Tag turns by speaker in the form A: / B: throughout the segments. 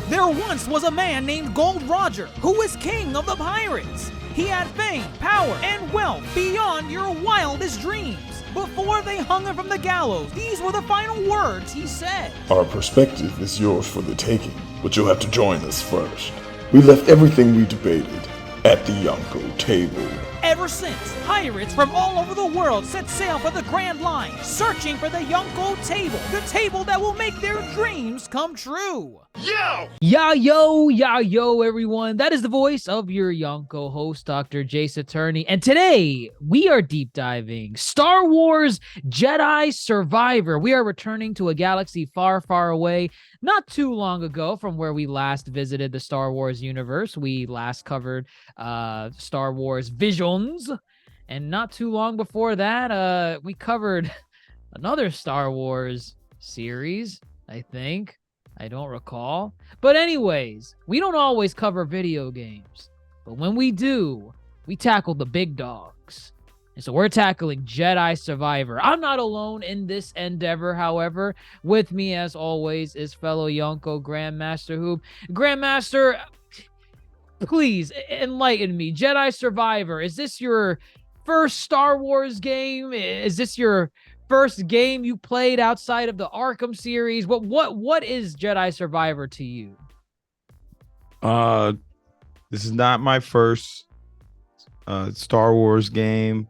A: There once was a man named Gold Roger who was king of the pirates. He had fame, power, and wealth beyond your wildest dreams. Before they hung him from the gallows, these were the final words he said.
B: Our perspective is yours for the taking, but you'll have to join us first. We left everything we debated at the Yonko table.
A: Ever since, pirates from all over the world set sail for the Grand Line, searching for the Yonko table, the table that will make their dreams come true. Yo, everyone. That is the voice of your Yonko host, Dr. Jace Attorney. And today, we are deep diving Star Wars Jedi Survivor. We are returning to a galaxy far, far away, not too long ago from where we last visited the Star Wars universe. We last covered Star Wars Visions. And not too long before that, we covered another Star Wars series, I think. I don't recall. But anyways, we don't always cover video games. But when we do, we tackle the big dogs. And so we're tackling Jedi Survivor. I'm not alone in this endeavor, however. With me, as always, is fellow Yonko Grandmaster Hoop. Grandmaster, please enlighten me. Jedi Survivor, is this your first Star Wars game? Is this your first game you played outside of the Arkham series? What is Jedi Survivor to you?
C: This is not my first Star Wars game.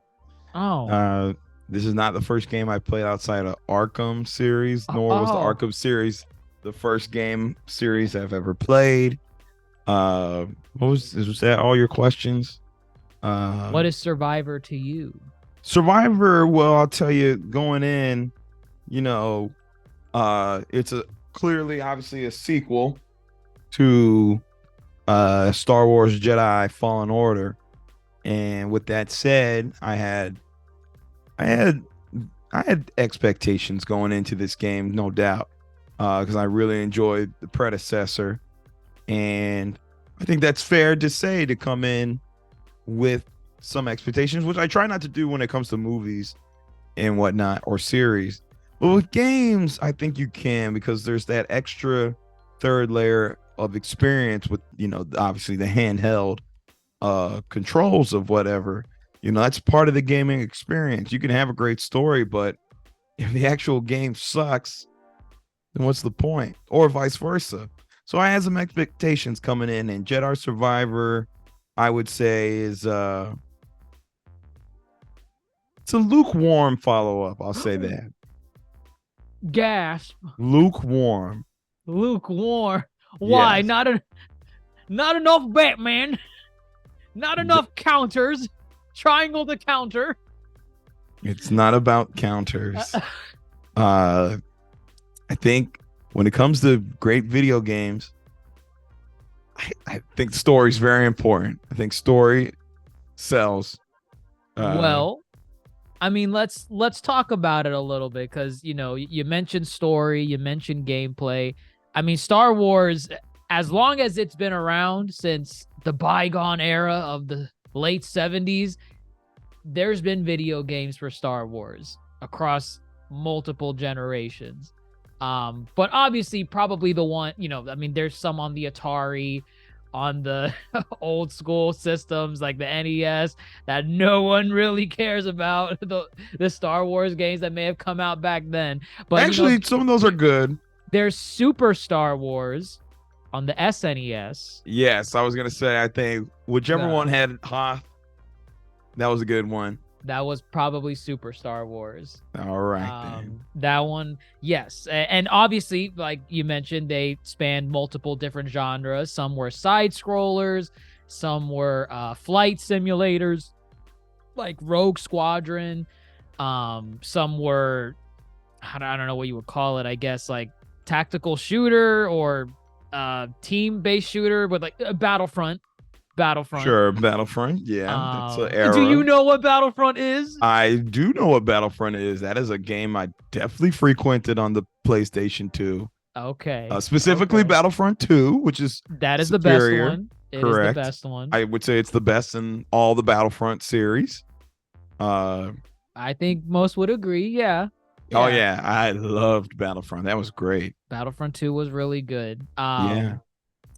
A: Oh.
C: This is not the first game I played outside of Arkham series, nor was the Arkham series the first game series I've ever played. Was that all your questions?
A: What is Survivor to you?
C: Survivor, well, I'll tell you, going in, it's clearly obviously a sequel to Star Wars Jedi Fallen Order. And with that said, I had expectations going into this game, no doubt, because I really enjoyed the predecessor. And I think that's fair to say, to come in with some expectations, which I try not to do when it comes to movies and whatnot, or series. But with games, I think you can, because there's that extra third layer of experience with, obviously the handheld controls of whatever. That's part of the gaming experience. You can have a great story, but if the actual game sucks, then what's the point? Or vice versa. So I had some expectations coming in, and Jedi Survivor, I would say, is it's a lukewarm follow-up. I'll say that.
A: Gasp.
C: Lukewarm.
A: Why? Yes. Not enough Batman. Not enough counters. Triangle the counter.
C: It's not about counters. I think when it comes to great video games, I think story is very important. I think story sells.
A: Well, I mean, let's talk about it a little bit, because you mentioned story, you mentioned gameplay. I mean, Star Wars, as long as it's been around, since the bygone era of the late 70s, there's been video games for Star Wars across multiple generations. But obviously, probably the one, there's some on the Atari, on the old school systems like the NES that no one really cares about, the Star Wars games that may have come out back then. But
C: actually, some of those are good.
A: There's Super Star Wars on the SNES.
C: Yes, I was gonna say, I think whichever one had Hoth, that was a good one.
A: That was probably Super Star Wars.
C: All right, then.
A: That one, yes. And obviously, like you mentioned, they spanned multiple different genres. Some were side scrollers, some were flight simulators, like Rogue Squadron. Some were, I don't know what you would call it, I guess, like tactical shooter or team-based shooter, with like a Battlefront.
C: Sure, Battlefront. Yeah, that's an era.
A: Do you know what Battlefront is?
C: I do know what Battlefront is. That is a game I definitely frequented on the PlayStation 2.
A: Okay.
C: Specifically Battlefront 2, which is
A: that is
C: superior.
A: The best one. It
C: Correct.
A: is the best one.
C: I would say it's the best in all the Battlefront series.
A: I think most would agree. Yeah.
C: Oh yeah, I loved Battlefront. That was great.
A: Battlefront 2 was really good.
C: Yeah.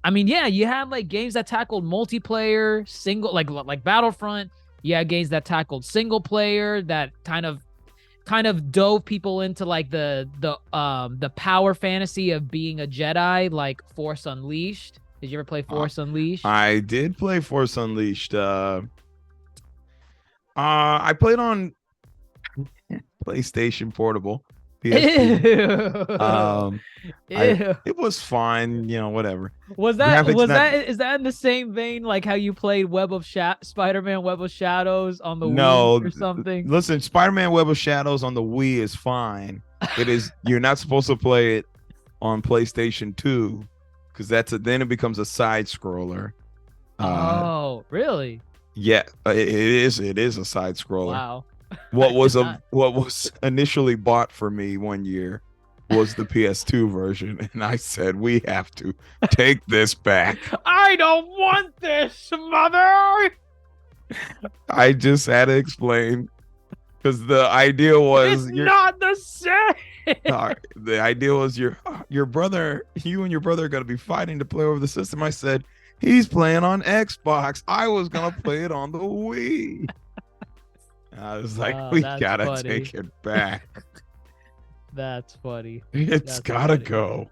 A: I mean, yeah, you had like games that tackled multiplayer, single, like Battlefront. You had games that tackled single player that kind of dove people into like the power fantasy of being a Jedi, like Force Unleashed. Did you ever play
C: Uh,
A: Force Unleashed?
C: I did play Force Unleashed. I played on PlayStation Portable, PSP.
A: Ew.
C: Um, I
A: Ew.
C: it was fine, whatever.
A: Was that
C: Graphics
A: was
C: not
A: that is that in the same vein like how you played Spider-Man Web of Shadows on the Wii
C: no.
A: or something?
C: Listen, Spider-Man Web of Shadows on the Wii is fine. It is you're not supposed to play it on PlayStation 2 because then it becomes a side scroller.
A: Oh, really?
C: Yeah, it is a side scroller.
A: Wow. I
C: What
A: did
C: was
A: not.
C: what was initially bought for me one year was the PS2 version, and I said we have to take this back.
A: I don't want this, mother.
C: I just had to explain because the idea
A: It's
C: was
A: not the same.
C: the idea was your brother, you and your brother are gonna be fighting to play over the system. I said he's playing on Xbox. I was gonna play it on the Wii. I was like,
A: Oh,
C: we
A: that's
C: gotta
A: funny.
C: take it back.
A: That's funny.
C: It's
A: That's
C: gotta
A: funny.
C: go.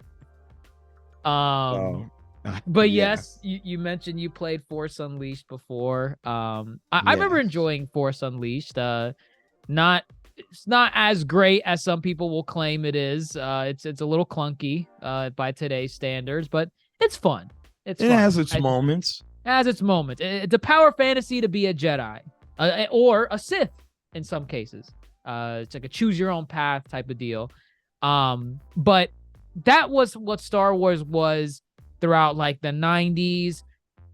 A: Um,
C: So,
A: but
C: yeah.
A: yes, you mentioned you played Force Unleashed before. I remember
C: Yes.
A: enjoying Force Unleashed. Not it's not as great as some people will claim it is. It's a little clunky by today's standards, but it's fun. It's
C: It
A: fun.
C: has its moments.
A: It has its moments. It's a power fantasy to be a Jedi, or a Sith in some cases. It's like a choose your own path type of deal. But that was what Star Wars was throughout like the 90s,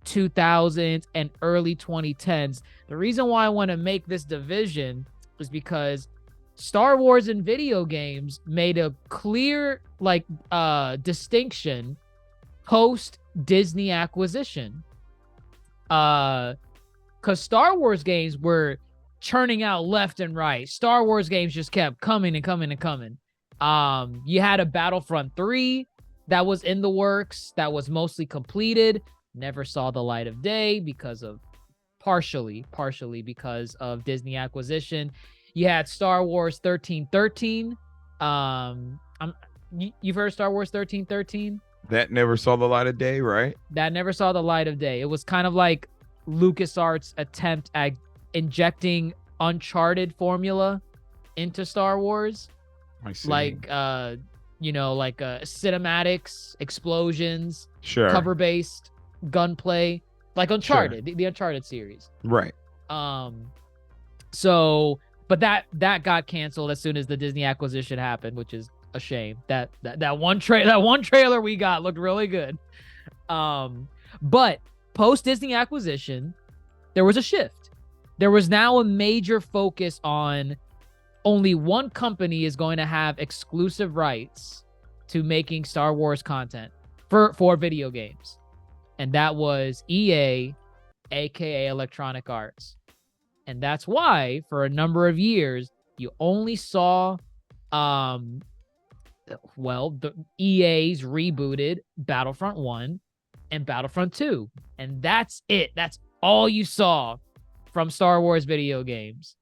A: 2000s, and early 2010s. The reason why I want to make this division is because Star Wars and video games made a clear like distinction post Disney acquisition. Because Star Wars games were churning out left and right. Star Wars games just kept coming and coming and coming. You had a Battlefront 3 that was in the works, that was mostly completed, never saw the light of day because of partially because of Disney acquisition. You had Star Wars 1313. You've heard Star Wars 1313?
C: That never saw the light of day, right?
A: That never saw the light of day. It was kind of like LucasArts' attempt at injecting Uncharted formula into Star Wars.
C: I see.
A: Like cinematics, explosions,
C: Sure.
A: cover-based gunplay, like Uncharted, the Uncharted series.
C: Right.
A: So, but that got canceled as soon as the Disney acquisition happened, which is a shame. That one trailer we got looked really good. But post Disney acquisition, there was a shift. There was now a major focus on only one company is going to have exclusive rights to making Star Wars content for video games. And that was EA, aka Electronic Arts. And that's why for a number of years you only saw the EA's rebooted Battlefront 1 and Battlefront 2. And that's it. That's all you saw from Star Wars video games.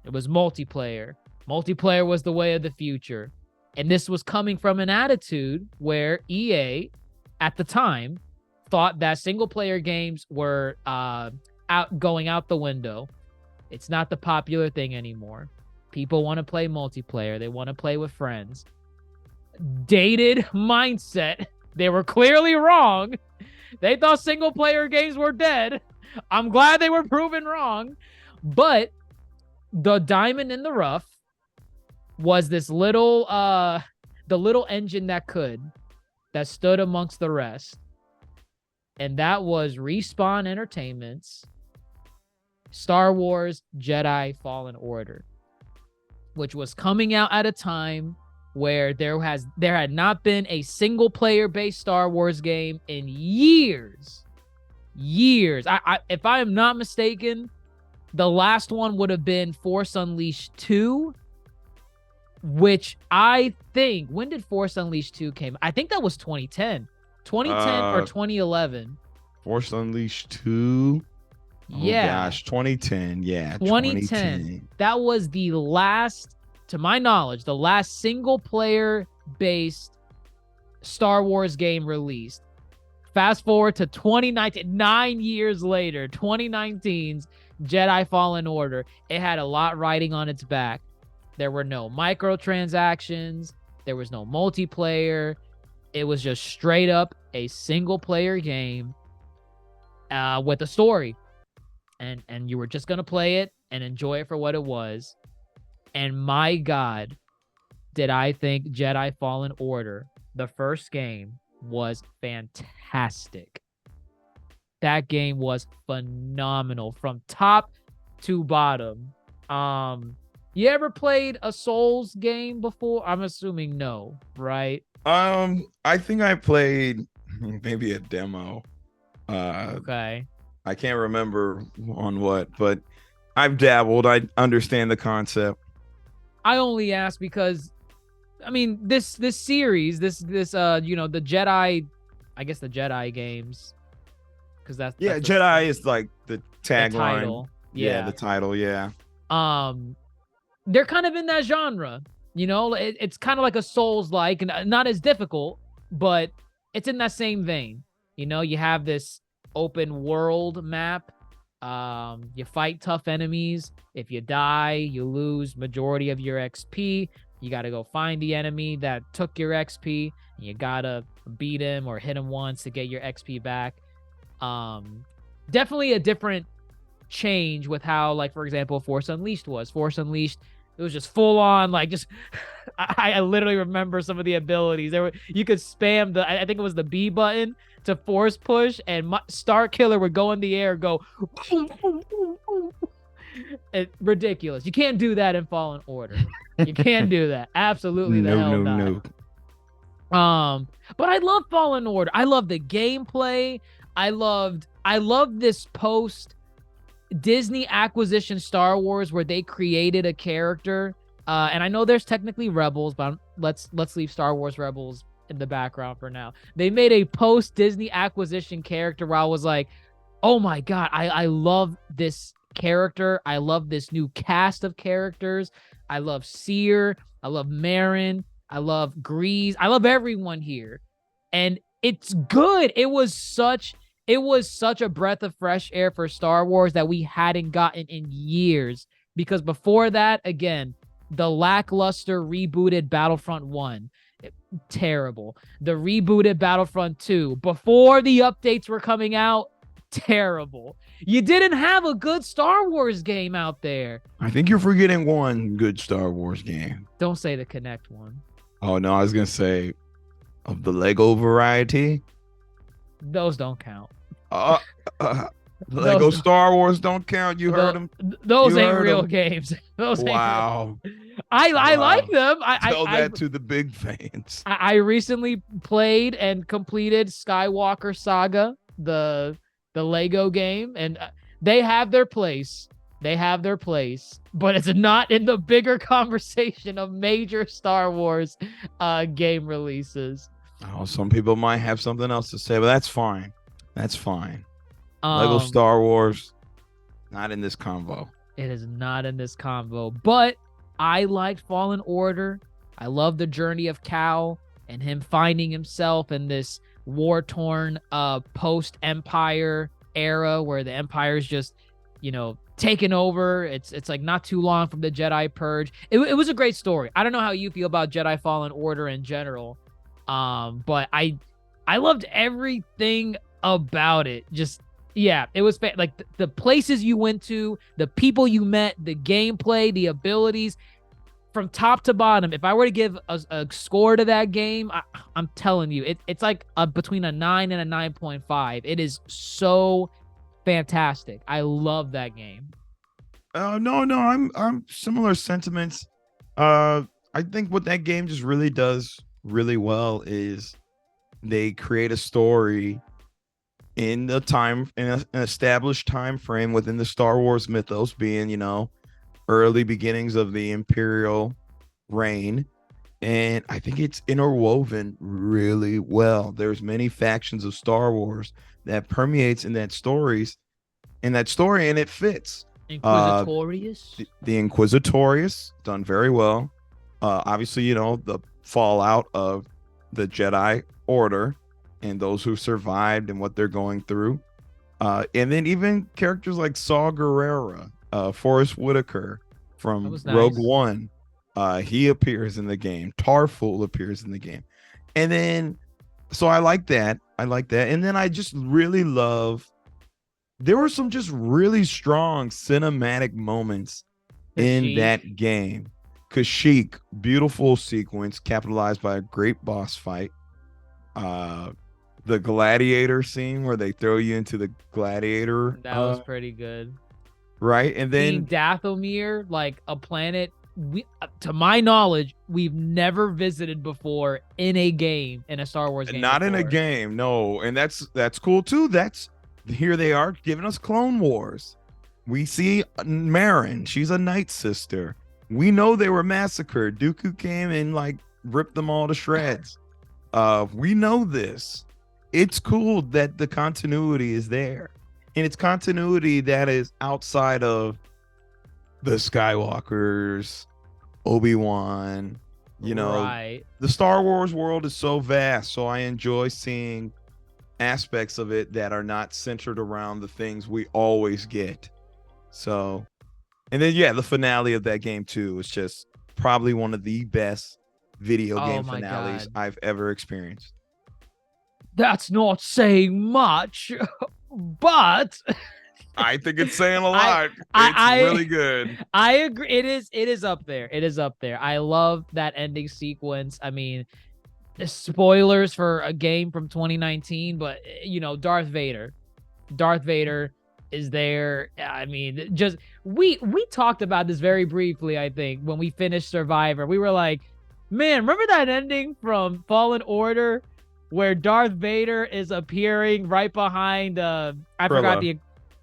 A: It was multiplayer. Multiplayer was the way of the future. And this was coming from an attitude where EA, at the time, thought that single-player games were going out the window. It's not the popular thing anymore. People want to play multiplayer. They want to play with friends. Dated mindset. They were clearly wrong. They thought single-player games were dead. I'm glad they were proven wrong. But the diamond in the rough was this little the little engine that stood amongst the rest. And that was Respawn Entertainment's Star Wars Jedi Fallen Order, which was coming out at a time where there had not been a single player based Star Wars game in years. If I am not mistaken, the last one would have been Force Unleashed 2, which I think, when did Force Unleashed 2 came? I think that was 2010. 2010 or 2011?
C: Force Unleashed 2. Oh
A: Yeah,
C: gosh, 2010. Yeah,
A: 2010. That was the last, to my knowledge, the last single player based Star Wars game released. Fast forward to 2019, 9 years later, 2019's Jedi Fallen Order. It had a lot riding on its back. There were no microtransactions. There was no multiplayer. It was just straight up a single player game with a story. And you were just going to play it and enjoy it for what it was. And my God, did I think Jedi Fallen Order, the first game, was fantastic. That game was phenomenal from top to bottom. You ever played a Souls game before? I'm assuming no, right?
C: I think I played maybe a demo.
A: Okay.
C: I can't remember on what, but I've dabbled. I understand the concept.
A: I only ask because, I mean, this series, the Jedi, I guess the Jedi games, because that's
C: Jedi is like the tagline.
A: Title. Yeah,
C: the title. Yeah.
A: They're kind of in that genre. It's kind of like a Souls-like, and not as difficult, but it's in that same vein. You have this open world map. You fight tough enemies. If you die, you lose majority of your XP. You got to go find the enemy that took your XP. And you got to beat him or hit him once to get your XP back. Definitely a different change with how, like, for example, Force Unleashed was. Force Unleashed, it was just full on, like, just I literally remember some of the abilities. You could spam I think it was the B button to force push, and Star Killer would go in the air, go boom, boom, boom, boom. Ridiculous. You can't do that in Fallen Order. You can't do that. Absolutely the hell not. No. But I love Fallen Order. I love the gameplay. I loved this post Disney acquisition Star Wars where they created a character. And I know there's technically Rebels, but let's leave Star Wars Rebels in the background for now. They made a post Disney acquisition character where I was like, oh my God, I love this character. I love this new cast of characters. I love Seer. I love Marin. I love Grease. I love everyone here. And it's good. It was such a breath of fresh air for Star Wars that we hadn't gotten in years. Because before that, again, the lackluster rebooted Battlefront 1. Terrible. The rebooted Battlefront 2. Before the updates were coming out, terrible. You didn't have a good Star Wars game out there.
C: I think you're forgetting one good Star Wars game.
A: Don't say the Kinect one.
C: Oh, no, I was going to say of the Lego variety.
A: Those don't count.
C: Lego Star Wars don't count. You heard them.
A: Those ain't real games. Those
C: wow.
A: I like them.
C: Tell that to the big fans.
A: I recently played and completed Skywalker Saga, the Lego game, and they have their place. But it's not in the bigger conversation of major Star Wars game releases.
C: Oh, some people might have something else to say, but that's fine. Lego Star Wars, not in this convo.
A: It is not in this convo, but I liked Fallen Order. I love the journey of Cal and him finding himself in this war-torn post-Empire era where the Empire's just, taken over. It's like not too long from the Jedi Purge. It was a great story. I don't know how you feel about Jedi Fallen Order in general, but I loved everything about it. Just, yeah, it was like the places you went to, the people you met, the gameplay, the abilities, from top to bottom. If I were to give a score to that game, I'm telling you, it's like between a 9 and a 9.5. It is so fantastic. I love that game.
C: No, I'm similar sentiments. I think what that game just really does really well is they create a story in an established time frame within the Star Wars mythos, being, early beginnings of the Imperial reign, and I think it's interwoven really well. There's many factions of Star Wars that permeates in that story, and it fits. Uh,
A: Inquisitorious.
C: the Inquisitorious done very well. Obviously, you know, the fallout of the Jedi Order and those who survived and what they're going through. And then even characters like Saw Gerrera, Forrest Whitaker
A: That
C: from
A: was
C: Rogue
A: nice.
C: One, he appears in the game. Tarful appears in the game. And then, so I like that. I like that. And then I just really love, there were some just really strong cinematic moments in
A: Kashyyyk.
C: that game. Kashyyyk, beautiful sequence capitalized by a great boss fight. Uh, the gladiator scene where they throw you into the gladiator,
A: That was pretty good.
C: right? And
A: Seeing
C: then
A: Dathomir, like a planet we, to my knowledge, we've never visited before in a game, in a Star Wars game.
C: not in a
A: before.
C: game, no. And that's cool too. That's here they are giving us Clone Wars. We see Marin, she's a Night Sister. We know they were massacred. Dooku came and like ripped them all to shreds. We know this. It's cool that the continuity is there. And it's continuity that is outside of the Skywalkers, Obi-Wan, you know.
A: Right.
C: The Star Wars world is so vast, so I enjoy seeing aspects of it that are not centered around the things we always get. So, and then yeah, the finale of that game too is just probably one of the best video game
A: my
C: finales
A: God.
C: I've ever experienced.
A: That's not saying much, but
C: I think it's saying a
A: I-
C: lot. It's
A: I-
C: really good.
A: I agree. It is up there. It is up there. I love that ending sequence. I mean, spoilers for a game from 2019, but you know, Darth Vader is there. I mean, just we talked about this very briefly, I think, when we finished Survivor. We were like, man, remember that ending from Fallen Order where Darth Vader is appearing right behind I forgot the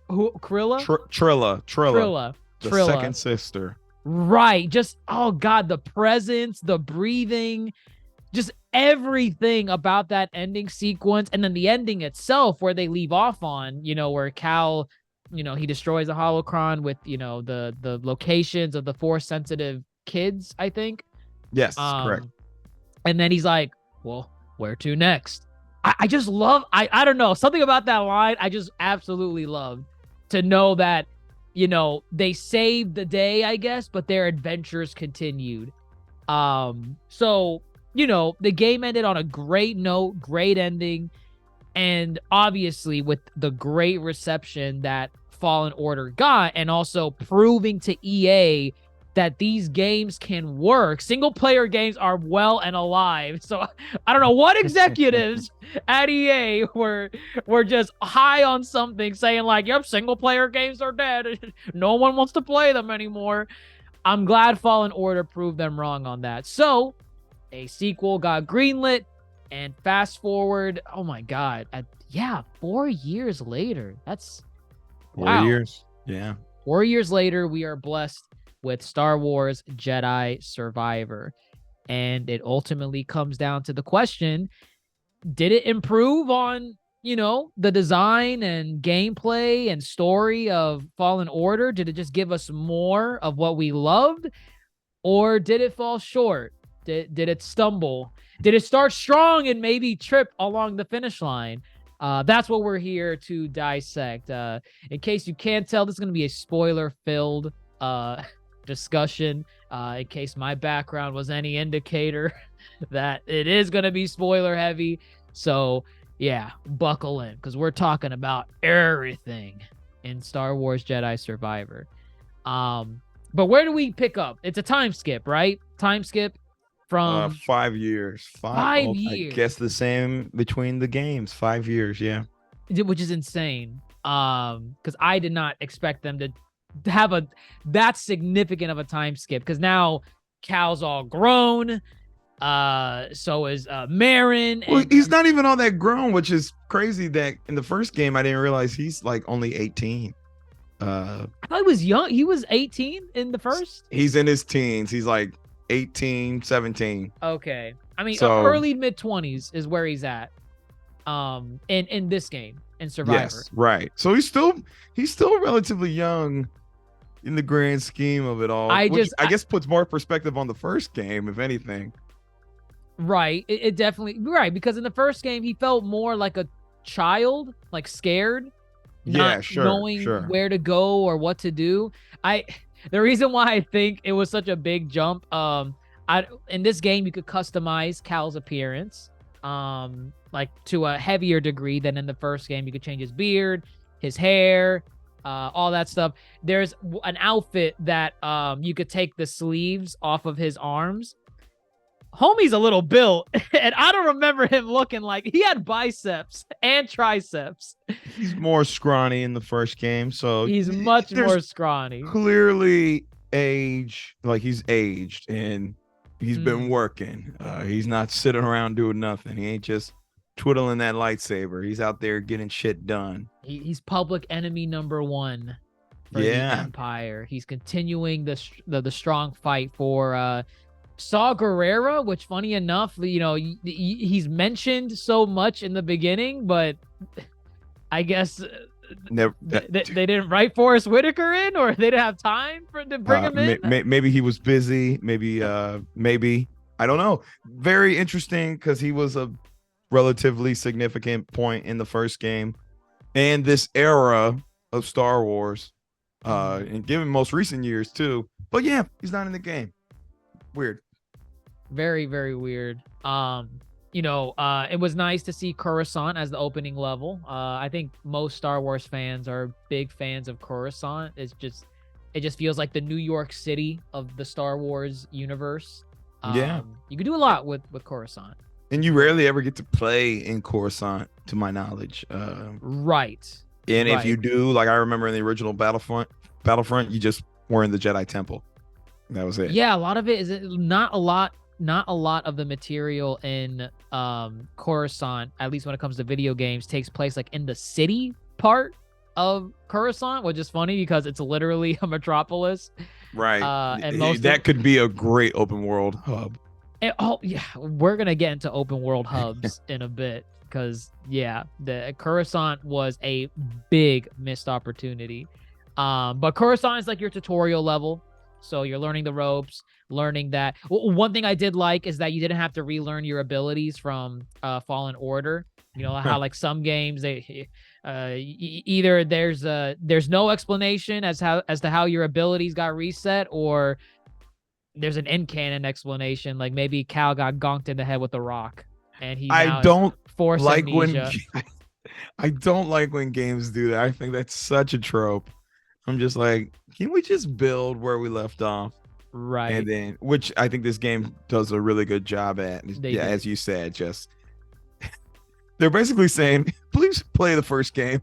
A: who Krilla?
C: Trilla, the
A: Trilla.
C: second sister.
A: Right. Just, oh God, the presence, the breathing, just everything about that ending sequence. And then the ending itself, where they leave off on, you know, where Cal, you know, he destroys the holocron with, you know, the locations of the Force sensitive kids, I think.
C: Yes, correct.
A: And then he's like, well, where to next? I just love, I don't know, something about that line I just absolutely loved, to know that, you know, they saved the day, I guess, but their adventures continued. So, you know, the game ended on a great note, great ending, and obviously with the great reception that Fallen Order got, and also proving to EA that these games can work. Single player games are well and alive. So I don't know what executives at EA were just high on something, saying like, yep, single player games are dead. No one wants to play them anymore. I'm glad Fallen Order proved them wrong on that. So a sequel got greenlit, and fast forward, oh my God, 4 years later. That's
C: 4 years. Yeah.
A: 4 years later, we are blessed with Star Wars Jedi Survivor. And it ultimately comes down to the question, did it improve on, you know, the design and gameplay and story of Fallen Order? Did it just give us more of what we loved? Or did it fall short? Did it stumble? Did it start strong and maybe trip along the finish line? That's what we're here to dissect. In case you can't tell, this is going to be a spoiler-filled discussion. In case my background was any indicator, that it is going to be spoiler heavy. So yeah, buckle in, because we're talking about everything in Star Wars Jedi Survivor. But where do we pick up? It's a time skip, right? Time skip from
C: 5 years.
A: 5 years.
C: I guess the same between the games. 5 years, yeah.
A: Which is insane. Because I did not expect them to have that significant of a time skip, because now Cal's all grown, so is Marin,
C: Well, he's not even all that grown, which is crazy that in the first game I didn't realize he's like only 18.
A: I thought he was young. He was 18 in the first.
C: He's in his teens. He's like 18, 17.
A: Okay. I mean,
C: So
A: early mid-20s is where he's at. In this game, in Survivor.
C: yes, right. So he's still relatively young in the grand scheme of it all, which I guess puts more perspective on the first game, if anything.
A: Right. It definitely, right, because in the first game he felt more like a child, like scared, not knowing where to go or what to do. The reason why I think it was such a big jump, in this game you could customize Cal's appearance, like to a heavier degree than in the first game. You could change his beard, his hair, all that stuff. There's an outfit that you could take the sleeves off of his arms. Homie's a little built, and I don't remember him looking like he had biceps and triceps.
C: He's more scrawny in the first game, so
A: he's much more scrawny.
C: Clearly, he's aged and he's been working. He's not sitting around doing nothing. He ain't just twiddling that lightsaber. He's out there getting shit done.
A: He's public enemy number one for the Empire. He's continuing the strong fight for Saw Gerrera, which, funny enough, he's mentioned so much in the beginning, but I guess they didn't write Forrest Whitaker in, or they didn't have time to bring him in.
C: Maybe he was busy. Maybe I don't know. Very interesting, because he was a relatively significant point in the first game and this era of Star Wars, and given most recent years too. But yeah, he's not in the game. Weird.
A: Very, very weird. It was nice to see Coruscant as the opening level. I think most Star Wars fans are big fans of Coruscant. It just feels like the New York City of the Star Wars universe. You can do a lot with Coruscant.
C: And you rarely ever get to play in Coruscant, to my knowledge.
A: Right.
C: And if you do, like I remember in the original Battlefront, you just were in the Jedi Temple. That was it.
A: Yeah, a lot of it is not a lot of the material in Coruscant, at least when it comes to video games, takes place like in the city part of Coruscant, which is funny because it's literally a metropolis.
C: Right.
A: And
C: that could be a great open world hub.
A: We're gonna get into open world hubs in a bit, because the Coruscant was a big missed opportunity. But Coruscant is like your tutorial level. So you're learning the ropes, learning that. One thing I did like is that you didn't have to relearn your abilities from Fallen Order. You know how like some games either there's no explanation as to how your abilities got reset, or there's an end canon explanation, like maybe Cal got gonked in the head with a rock and I don't like when games do that. I think that's such a trope. I'm just like, can we just build where we left off? Right.
C: And then, which I think this game does a really good job at. As you said, just they're basically saying, please play the first game.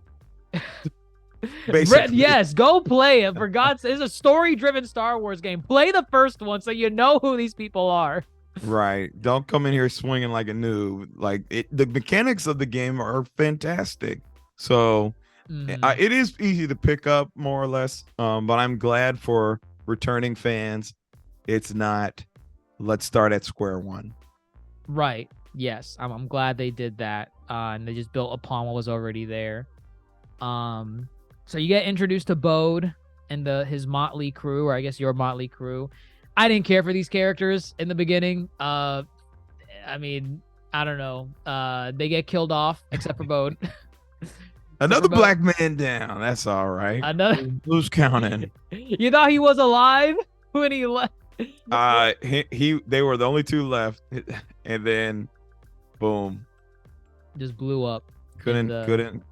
A: Yes, go play it. For God's sake, it's a story-driven Star Wars game. Play the first one so you know who these people are.
C: Right. Don't come in here swinging like a noob. Like the mechanics of the game are fantastic. So it is easy to pick up, more or less, but I'm glad for returning fans. It's not, let's start at square one.
A: Right. Yes, I'm glad they did that, and they just built upon what was already there. So you get introduced to Bode and his motley crew, or I guess your motley crew. I didn't care for these characters in the beginning. I mean, I don't know. They get killed off, except for Bode.
C: Another black man down. That's all right. Who's counting?
A: You thought he was alive when he left?
C: They were the only two left, and then, boom,
A: just blew up.
C: Couldn't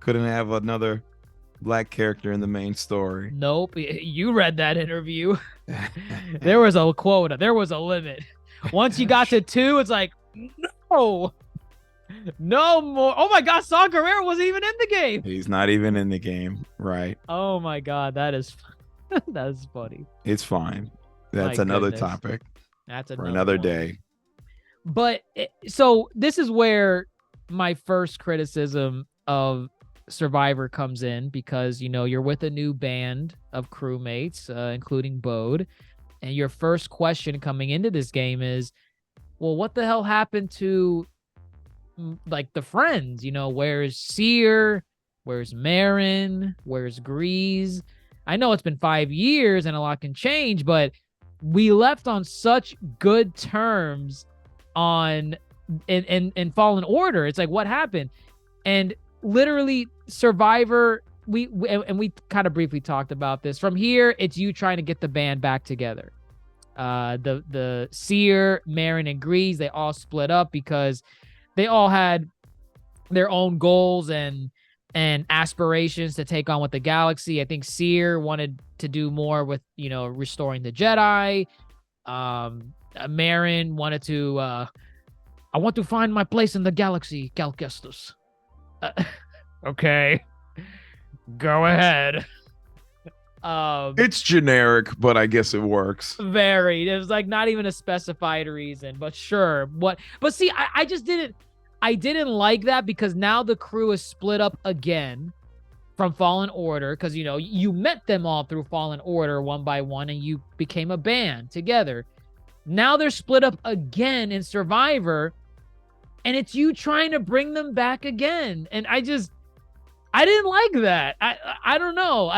C: have another black character in the main story.
A: Nope. You read that interview. There was a quota. There was a limit. Once you got to 2, it's like, no more. Oh my God, Saw Gerrera wasn't even in the game.
C: He's not even in the game, right?
A: Oh my God, that's funny.
C: It's fine. That's another topic.
A: That's
C: for another day.
A: But so this is where my first criticism of Survivor comes in, because you're with a new band of crewmates, including Bode, And your first question coming into this game is, well, what the hell happened to like the friends? Where's Seer? Where's Marin? Where's Grease? I know it's been 5 years and a lot can change, but we left on such good terms on in Fallen Order. It's like, what happened? And literally Survivor, we kind of briefly talked about this. From here, it's you trying to get the band back together. The Seer, Marin, and Grease, they all split up because they all had their own goals and aspirations to take on with the galaxy. I think Seer wanted to do more with, restoring the Jedi. Marin wanted to, I want to find my place in the galaxy, Cal Kestis. Okay. Go ahead.
C: It's generic, but I guess it works.
A: Very. There's like not even a specified reason, but sure. But see, I just didn't like that because now the crew is split up again from Fallen Order because, you met them all through Fallen Order one by one and you became a band together. Now they're split up again in Survivor and it's you trying to bring them back again. And I didn't like that. I don't know.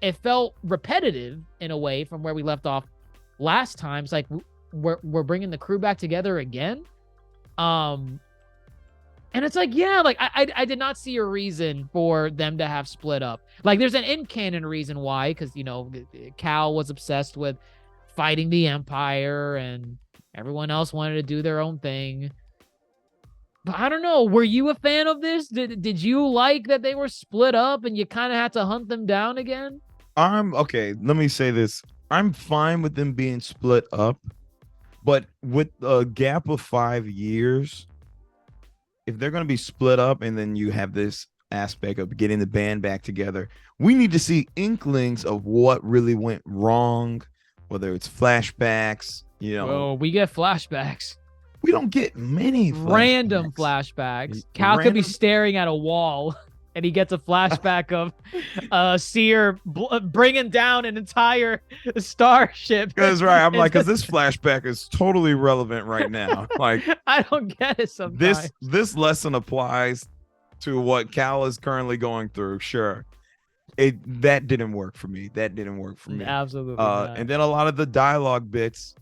A: It felt repetitive in a way from where we left off last time. It's like we're bringing the crew back together again. And it's like, yeah, like I did not see a reason for them to have split up. Like there's an in-canon reason why, because Cal was obsessed with fighting the Empire and everyone else wanted to do their own thing. But I don't know. Were you a fan of this? Did you like that they were split up and you kind of had to hunt them down again?
C: Okay. Let me say this. I'm fine with them being split up, but with a gap of 5 years, if they're going to be split up and then you have this aspect of getting the band back together, we need to see inklings of what really went wrong, whether it's flashbacks,
A: Well, we get flashbacks.
C: We don't get many
A: random flashbacks. Cal could be staring at a wall and he gets a flashback of Seer bringing down an entire starship.
C: Because because this flashback is totally relevant right now. Like,
A: I don't get it sometimes.
C: This lesson applies to what Cal is currently going through. Sure. That didn't work for me.
A: Absolutely not.
C: And then a lot of the dialogue bits,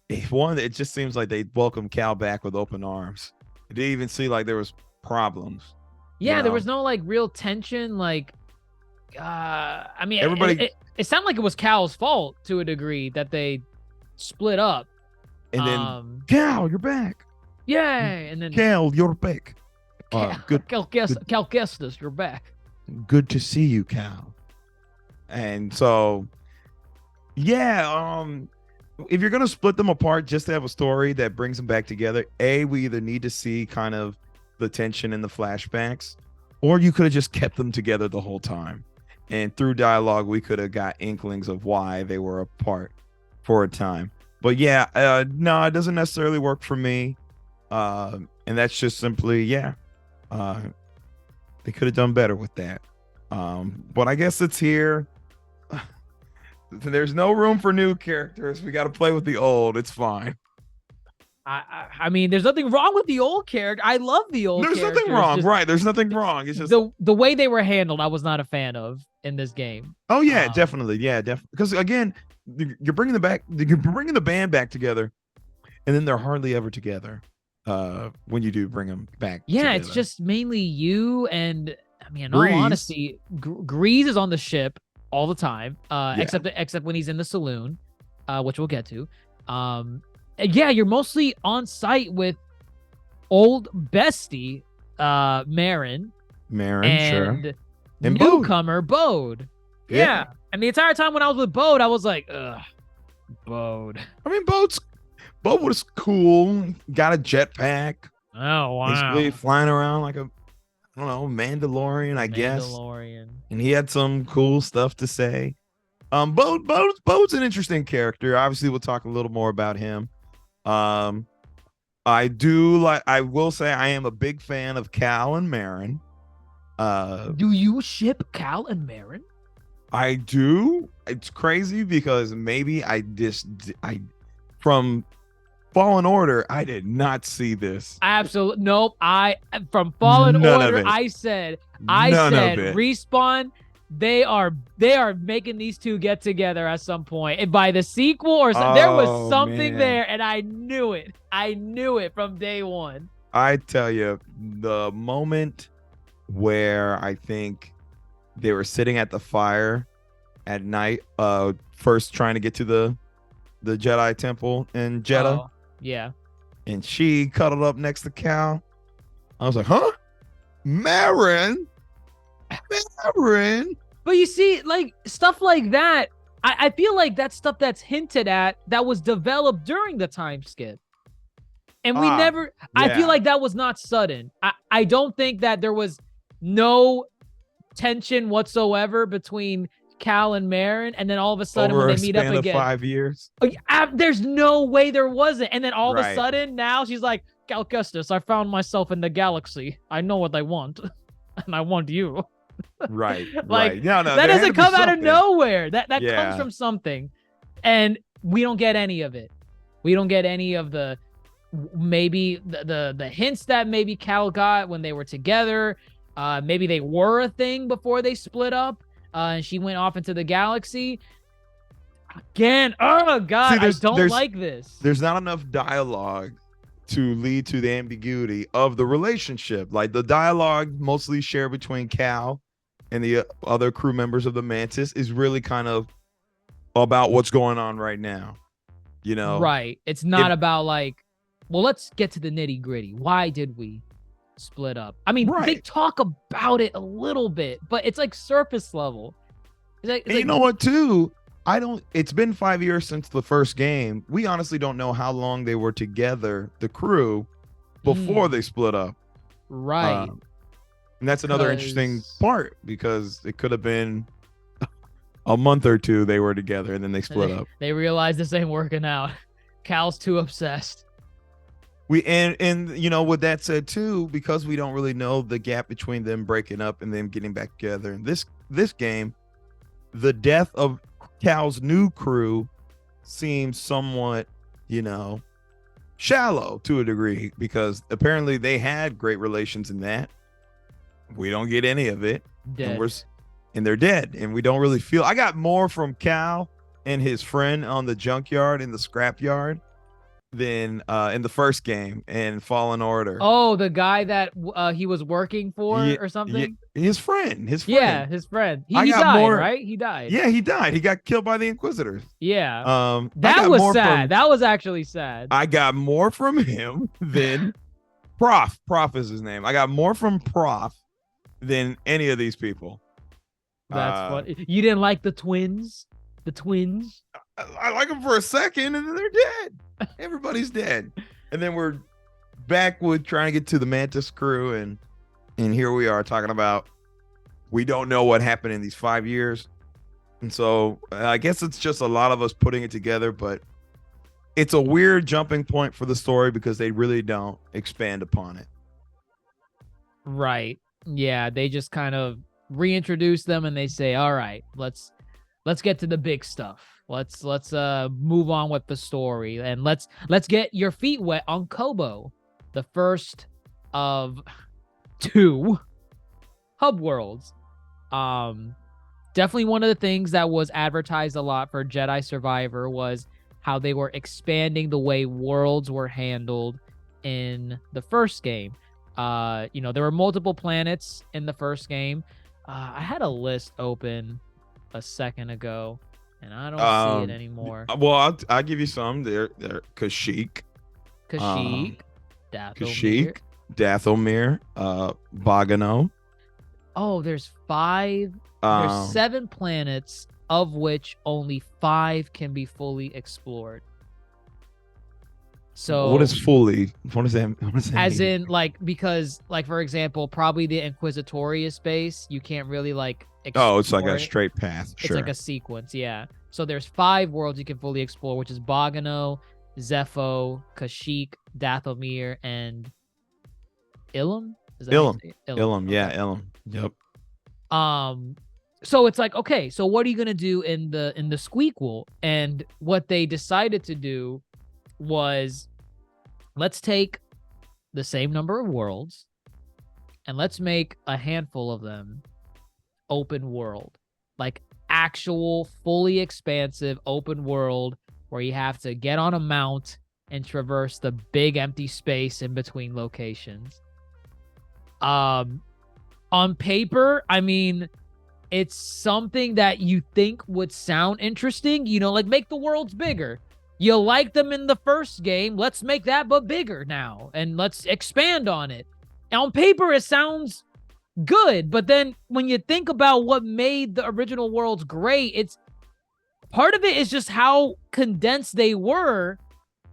C: it just seems like they welcome Cal back with open arms. It didn't even seem like there was problems.
A: Yeah, there was no like real tension. Like, I mean,
C: everybody.
A: It sounded like it was Cal's fault to a degree that they split up.
C: And then Cal, you're back.
A: Yay! And then
C: Cal, you're back.
A: Good. Cal Kestis, you're back.
C: Good to see you, Cal. And so, yeah. If you're gonna split them apart just to have a story that brings them back together, we either need to see kind of the tension in the flashbacks, or you could have just kept them together the whole time. And through dialogue, we could have got inklings of why they were apart for a time. But yeah, no, it doesn't necessarily work for me. And that's just simply, they could have done better with that. But I guess it's here. There's no room for new characters. We got to play with the old. It's fine.
A: I mean, there's nothing wrong with the old character. I love the old characters.
C: There's nothing wrong, right? There's nothing wrong. It's just
A: the way they were handled, I was not a fan of in this game.
C: Oh yeah, definitely. Yeah, definitely. Because again, you're bringing the band back together, and then they're hardly ever together when you do bring them back.
A: Yeah,
C: together.
A: It's just mainly you and, I mean, in all honesty, Grease is on the ship all the time, except when he's in the saloon, which we'll get to. Yeah, you're mostly on site with old bestie Marin, and newcomer Bode. Yeah. And the entire time when I was with Bode, I was like, ugh, Bode.
C: I mean, Bode was cool. Got a jetpack.
A: Oh wow!
C: Basically flying around like a, I don't know, Mandalorian, I guess. And he had some cool stuff to say. Bode's an interesting character. Obviously, we'll talk a little more about him. I will say I am a big fan of Cal and Marin.
A: Do you ship Cal and Marin?
C: I do. it's crazy because maybe I from Fallen Order, I did not see this.
A: Absolutely. Nope. From Fallen
C: None of
A: Order,
C: it.
A: I
C: None of
A: said
C: it.
A: Respawn, they are making these two get together at some point. And by the sequel or there was
C: Oh
A: something
C: man.
A: there, and I knew it. I knew it from day one.
C: I tell you, the moment where I think they were sitting at the fire at night, first trying to get to the Jedi temple in Jeddah,
A: Oh, yeah.
C: and she cuddled up next to Cal. I was like, huh? Marin? Marin?
A: But you see, like stuff like that, I feel like that's stuff that's hinted at that was developed during the time skip. And we never, I feel
C: yeah.
A: like that was not sudden. I don't think that there was no tension whatsoever between Cal and Marin, and then all of a sudden
C: Over
A: when
C: a
A: they meet up
C: span of
A: again,
C: 5 years.
A: there's no way there wasn't. And then all of a
C: Right.
A: sudden now she's like, Cal Kestis, I found myself in the galaxy. I know what I want, and I want you.
C: Right.
A: Like,
C: right. No,
A: that
C: there had
A: doesn't
C: to be
A: come out of
C: something.
A: nowhere. That
C: Yeah.
A: comes from something, and we don't get any of it. We don't get any of the maybe the hints that maybe Cal got when they were together. Maybe they were a thing before they split up, and she went off into the galaxy. Again, oh god, I don't like this.
C: There's not enough dialogue to lead to the ambiguity of the relationship. Like the dialogue mostly shared between Cal and the other crew members of the Mantis is really kind of about what's going on right now. You know,
A: right? It's not about like, well, let's get to the nitty gritty. Why did we split up? I mean, they talk about it a little bit, but it's like surface level. It's like,
C: you know what, too? It's been 5 years since the first game. We honestly don't know how long they were together, the crew, before they split up.
A: Right.
C: And that's another interesting part, because it could have been a month or two they were together and then they split up.
A: They realized this ain't working out. Cal's too obsessed.
C: And you know, with that said too, because we don't really know the gap between them breaking up and them getting back together in this game, the death of Cal's new crew seems somewhat, you know, shallow to a degree, because apparently they had great relations in that. We don't get any of it.
A: Dead.
C: And they're dead, and we don't really feel. I got more from Cal and his friend on the junkyard in the scrapyard than in the first game in Fallen Order.
A: Oh, the guy that he was working for or something?
C: His friend.
A: Yeah, his friend. He died, right? He died.
C: Yeah, he died. He got killed by the Inquisitors.
A: Yeah. That was sad. That was actually sad.
C: I got more from him than Prof. Prof is his name. I got more from Prof than any of these people.
A: That's what you didn't like the twins. The twins.
C: I like them for a second, and then they're dead. Everybody's dead, and then we're back with trying to get to the Mantis crew, and here we are talking about we don't know what happened in these 5 years, and so I guess it's just a lot of us putting it together, but it's a weird jumping point for the story because they really don't expand upon it.
A: Right. Yeah, they just kind of reintroduce them and they say, all right, let's get to the big stuff. Let's move on with the story, and let's get your feet wet on Kobo, the first of 2 hub worlds. Definitely one of the things that was advertised a lot for Jedi Survivor was how they were expanding the way worlds were handled in the first game. You know, there were multiple planets in the first game. I had a list open a second ago, and I don't see it anymore.
C: Well, I'll give you some. They're Kashyyyk, Dathomir, Bogano.
A: Oh, there's 5. There's 7 planets, of which only 5 can be fully explored. So
C: what is fully? What does that
A: as
C: mean?
A: in, like, because, like, for example, probably the Inquisitorius base, you can't really like
C: it's like a straight path.
A: It's like a sequence, yeah. So there's 5 worlds you can fully explore, which is Bogano, Zepho, Kashyyyk, Dathomir, and Ilum.
C: Ilum, yeah, Ilum. Yep.
A: So it's like, okay, so what are you gonna do in the squeakquel? And what they decided to do was, let's take the same number of worlds and let's make a handful of them open world, like actual fully expansive open world where you have to get on a mount and traverse the big empty space in between locations. On paper, I mean, it's something that you think would sound interesting, like make the worlds bigger. You like them in the first game, let's make that but bigger now and let's expand on it. On paper it sounds good, but then when you think about what made the original worlds great, it's part of it is just how condensed they were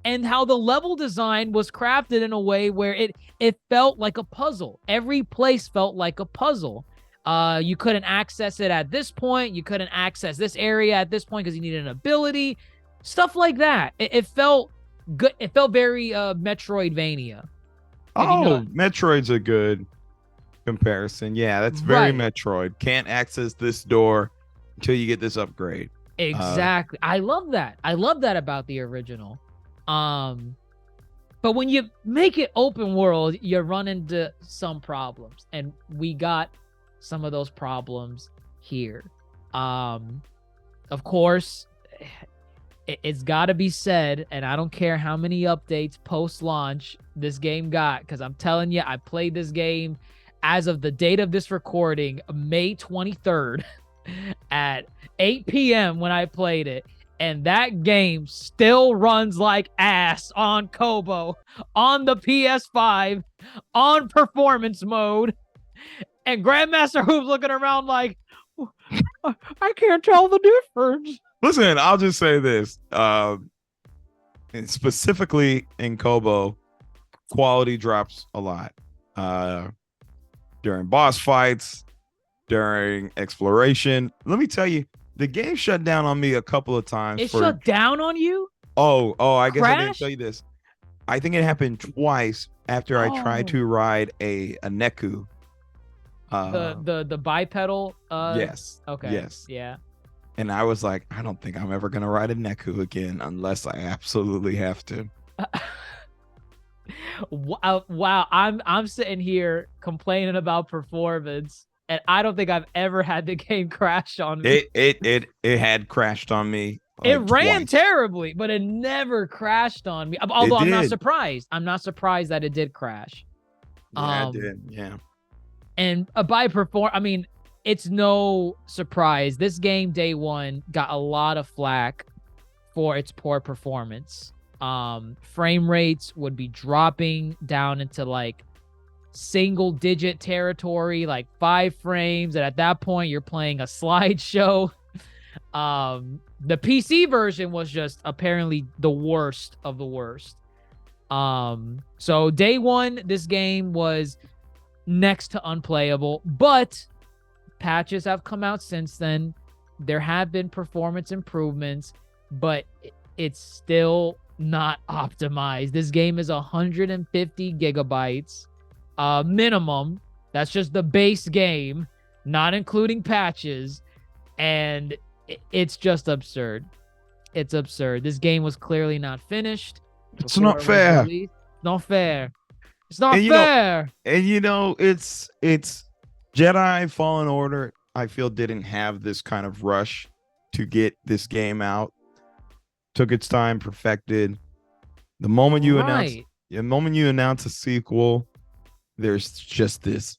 A: and how the level design was crafted in a way where it felt like a puzzle. Every place felt like a puzzle. You couldn't access it at this point. You couldn't access this area at this point because you needed an ability. Stuff like that. It felt good. It felt very Metroidvania.
C: Metroid's a good comparison. Yeah, that's very Metroid. Can't access this door until you get this upgrade.
A: Exactly. I love that. I love that about the original. But when you make it open world, you run into some problems, and we got some of those problems here. Of course, it's got to be said, and I don't care how many updates post-launch this game got, because I'm telling you, I played this game as of the date of this recording, May 23rd, at 8 p.m. when I played it. And that game still runs like ass on Kobo, on the PS5, on performance mode. And Grandmaster Hoop's looking around like, I can't tell the difference.
C: Listen, I'll just say this. Specifically in Kobo, quality drops a lot. During boss fights, during exploration. Let me tell you, the game shut down on me a couple of times.
A: It shut down on you?
C: Oh, I guess I didn't tell you this. I think it happened twice after I tried to ride a Neku.
A: The bipedal.
C: Yes.
A: Okay.
C: Yes.
A: Yeah.
C: And I was like, I don't think I'm ever gonna ride a Neku again unless I absolutely have to.
A: Wow. I'm sitting here complaining about performance, and I don't think I've ever had the game crash on me.
C: It had crashed on me.
A: It ran terribly, but it never crashed on me. Although I'm not surprised. I'm not surprised that it did crash.
C: Yeah, it did. Yeah.
A: And I mean, it's no surprise. This game, day one, got a lot of flack for its poor performance. Frame rates would be dropping down into like single digit territory, like 5 frames. And at that point, you're playing a slideshow. The PC version was just apparently the worst of the worst. So day one, this game was next to unplayable, but patches have come out since then. There have been performance improvements, but it's still not optimized. This game is 150 gigabytes minimum. That's just the base game, not including patches, and it's just absurd. It's absurd. This game was clearly not finished.
C: It's not fair.
A: Not fair. It's not fair.
C: It's Jedi Fallen Order, I feel, didn't have this kind of rush to get this game out. Took its time, perfected. The moment you announce a sequel, there's just this,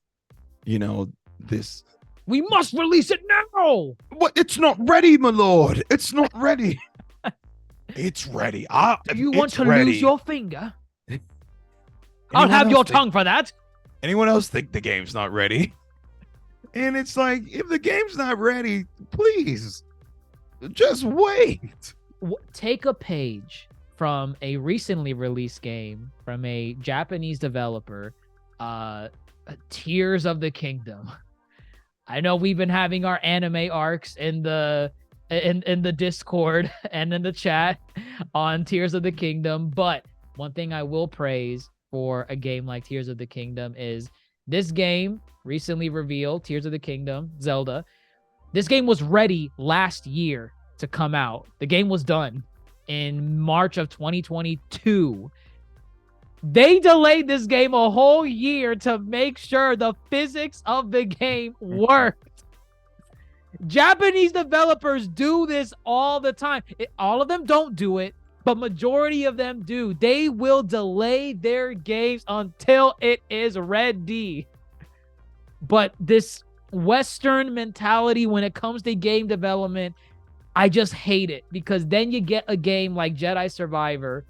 C: this.
A: We must release it now.
C: What? It's not ready, my lord. It's not ready. It's ready.
A: Do you want to lose your finger? I'll have your tongue for that.
C: Anyone else think the game's not ready? And it's like, if the game's not ready, please, just wait.
A: Take a page from a recently released game from a Japanese developer, Tears of the Kingdom. I know we've been having our anime arcs in the Discord and in the chat on Tears of the Kingdom, but one thing I will praise for a game like Tears of the Kingdom is this game recently revealed, Tears of the Kingdom, Zelda, This game was ready last year to come out. The game was done in March of 2022. They delayed this game a whole year to make sure the physics of the game worked. Japanese developers do this all the time. All of them don't do it, but majority of them do. They will delay their games until it is ready. But this Western mentality when it comes to game development, I just hate it, because then you get a game like Jedi Survivor.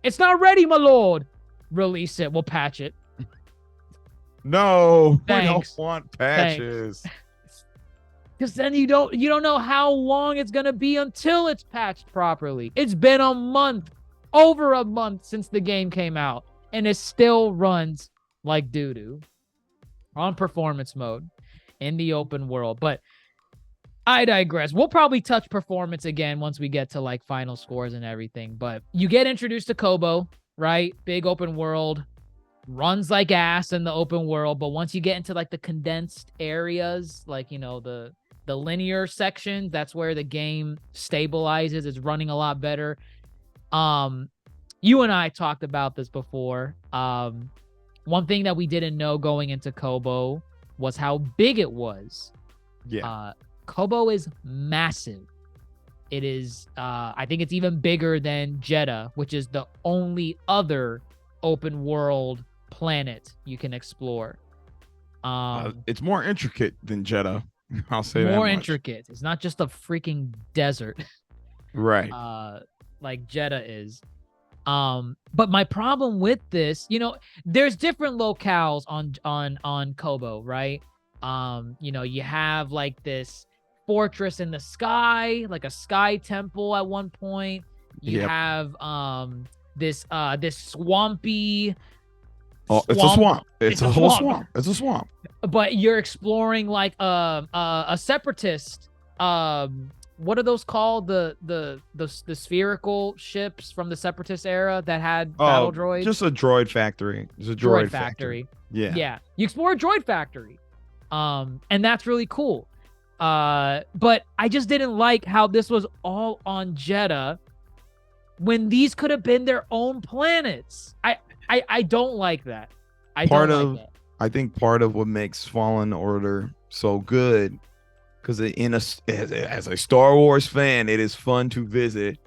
A: It's not ready, my lord. Release it. We'll patch it.
C: No,
A: Thanks.
C: we don't want patches.
A: Because then you don't know how long it's going to be until it's patched properly. It's been a month, over a month since the game came out, and it still runs like doo-doo on performance mode in the open world. But I digress. We'll probably touch performance again once we get to like final scores and everything. But you get introduced to Kobo, right? Big open world, runs like ass in the open world. But once you get into like the condensed areas, like, you know, the linear sections, that's where the game stabilizes. It's running a lot better. You and I talked about this before. One thing that we didn't know going into Kobo was how big it was.
C: Yeah.
A: Kobo is massive. It is, I think it's even bigger than Jeddah, which is the only other open world planet you can explore.
C: It's more intricate than Jeddah. I'll say that.
A: More
C: much.
A: intricate. It's not just a freaking desert.
C: Right.
A: Like Jeddah is. But my problem with this, you know, there's different locales on Kobo, right? You know, you have like this fortress in the sky, like a sky temple at one point. You have this swampy.
C: It's a swamp. It's a whole swamp. It's a swamp.
A: But you're exploring like a separatist. What are those called? The spherical ships from the separatist era that had battle droids?
C: Just a droid factory. It's a droid factory. Yeah.
A: You explore a droid factory. And that's really cool. But I just didn't like how this was all on Jeddah when these could have been their own planets. I don't like that.
C: I think part of what makes Fallen Order so good, because as a Star Wars fan, it is fun to visit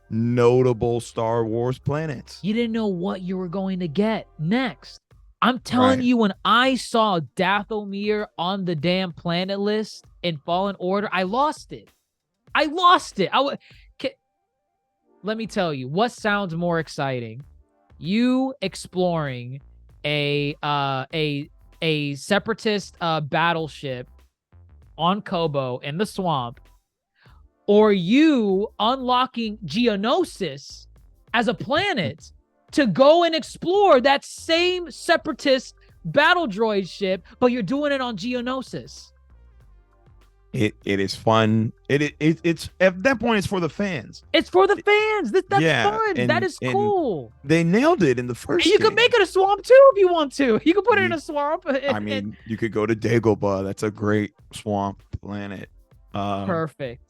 C: notable Star Wars planets.
A: You didn't know what you were going to get next. I'm telling you, when I saw Dathomir on the damn planet list in Fallen Order, I lost it. Let me tell you, what sounds more exciting? You exploring a separatist battleship on Kobo in the swamp, or you unlocking Geonosis as a planet to go and explore that same separatist battle droid ship, but you're doing it on Geonosis.
C: It is fun. It's at that point, it's for the fans.
A: It's for the fans. That's fun. That is cool.
C: They nailed it in the first.
A: And you can make it a swamp too if you want to. You can put it in a swamp.
C: I mean, you could go to Dagobah. That's a great swamp planet.
A: Perfect.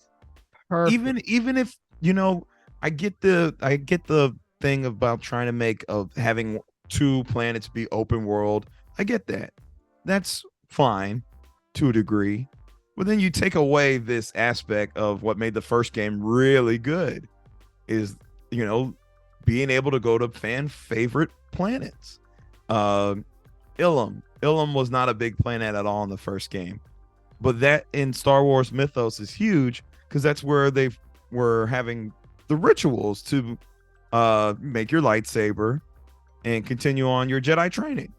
C: Even if, you know, I get the thing about trying to make having two planets be open world. I get that. That's fine to a degree. But then you take away this aspect of what made the first game really good, is, you know, being able to go to fan favorite planets. Ilum was not a big planet at all in the first game, but that in Star Wars mythos is huge, because that's where they were having the rituals to make your lightsaber and continue on your Jedi training.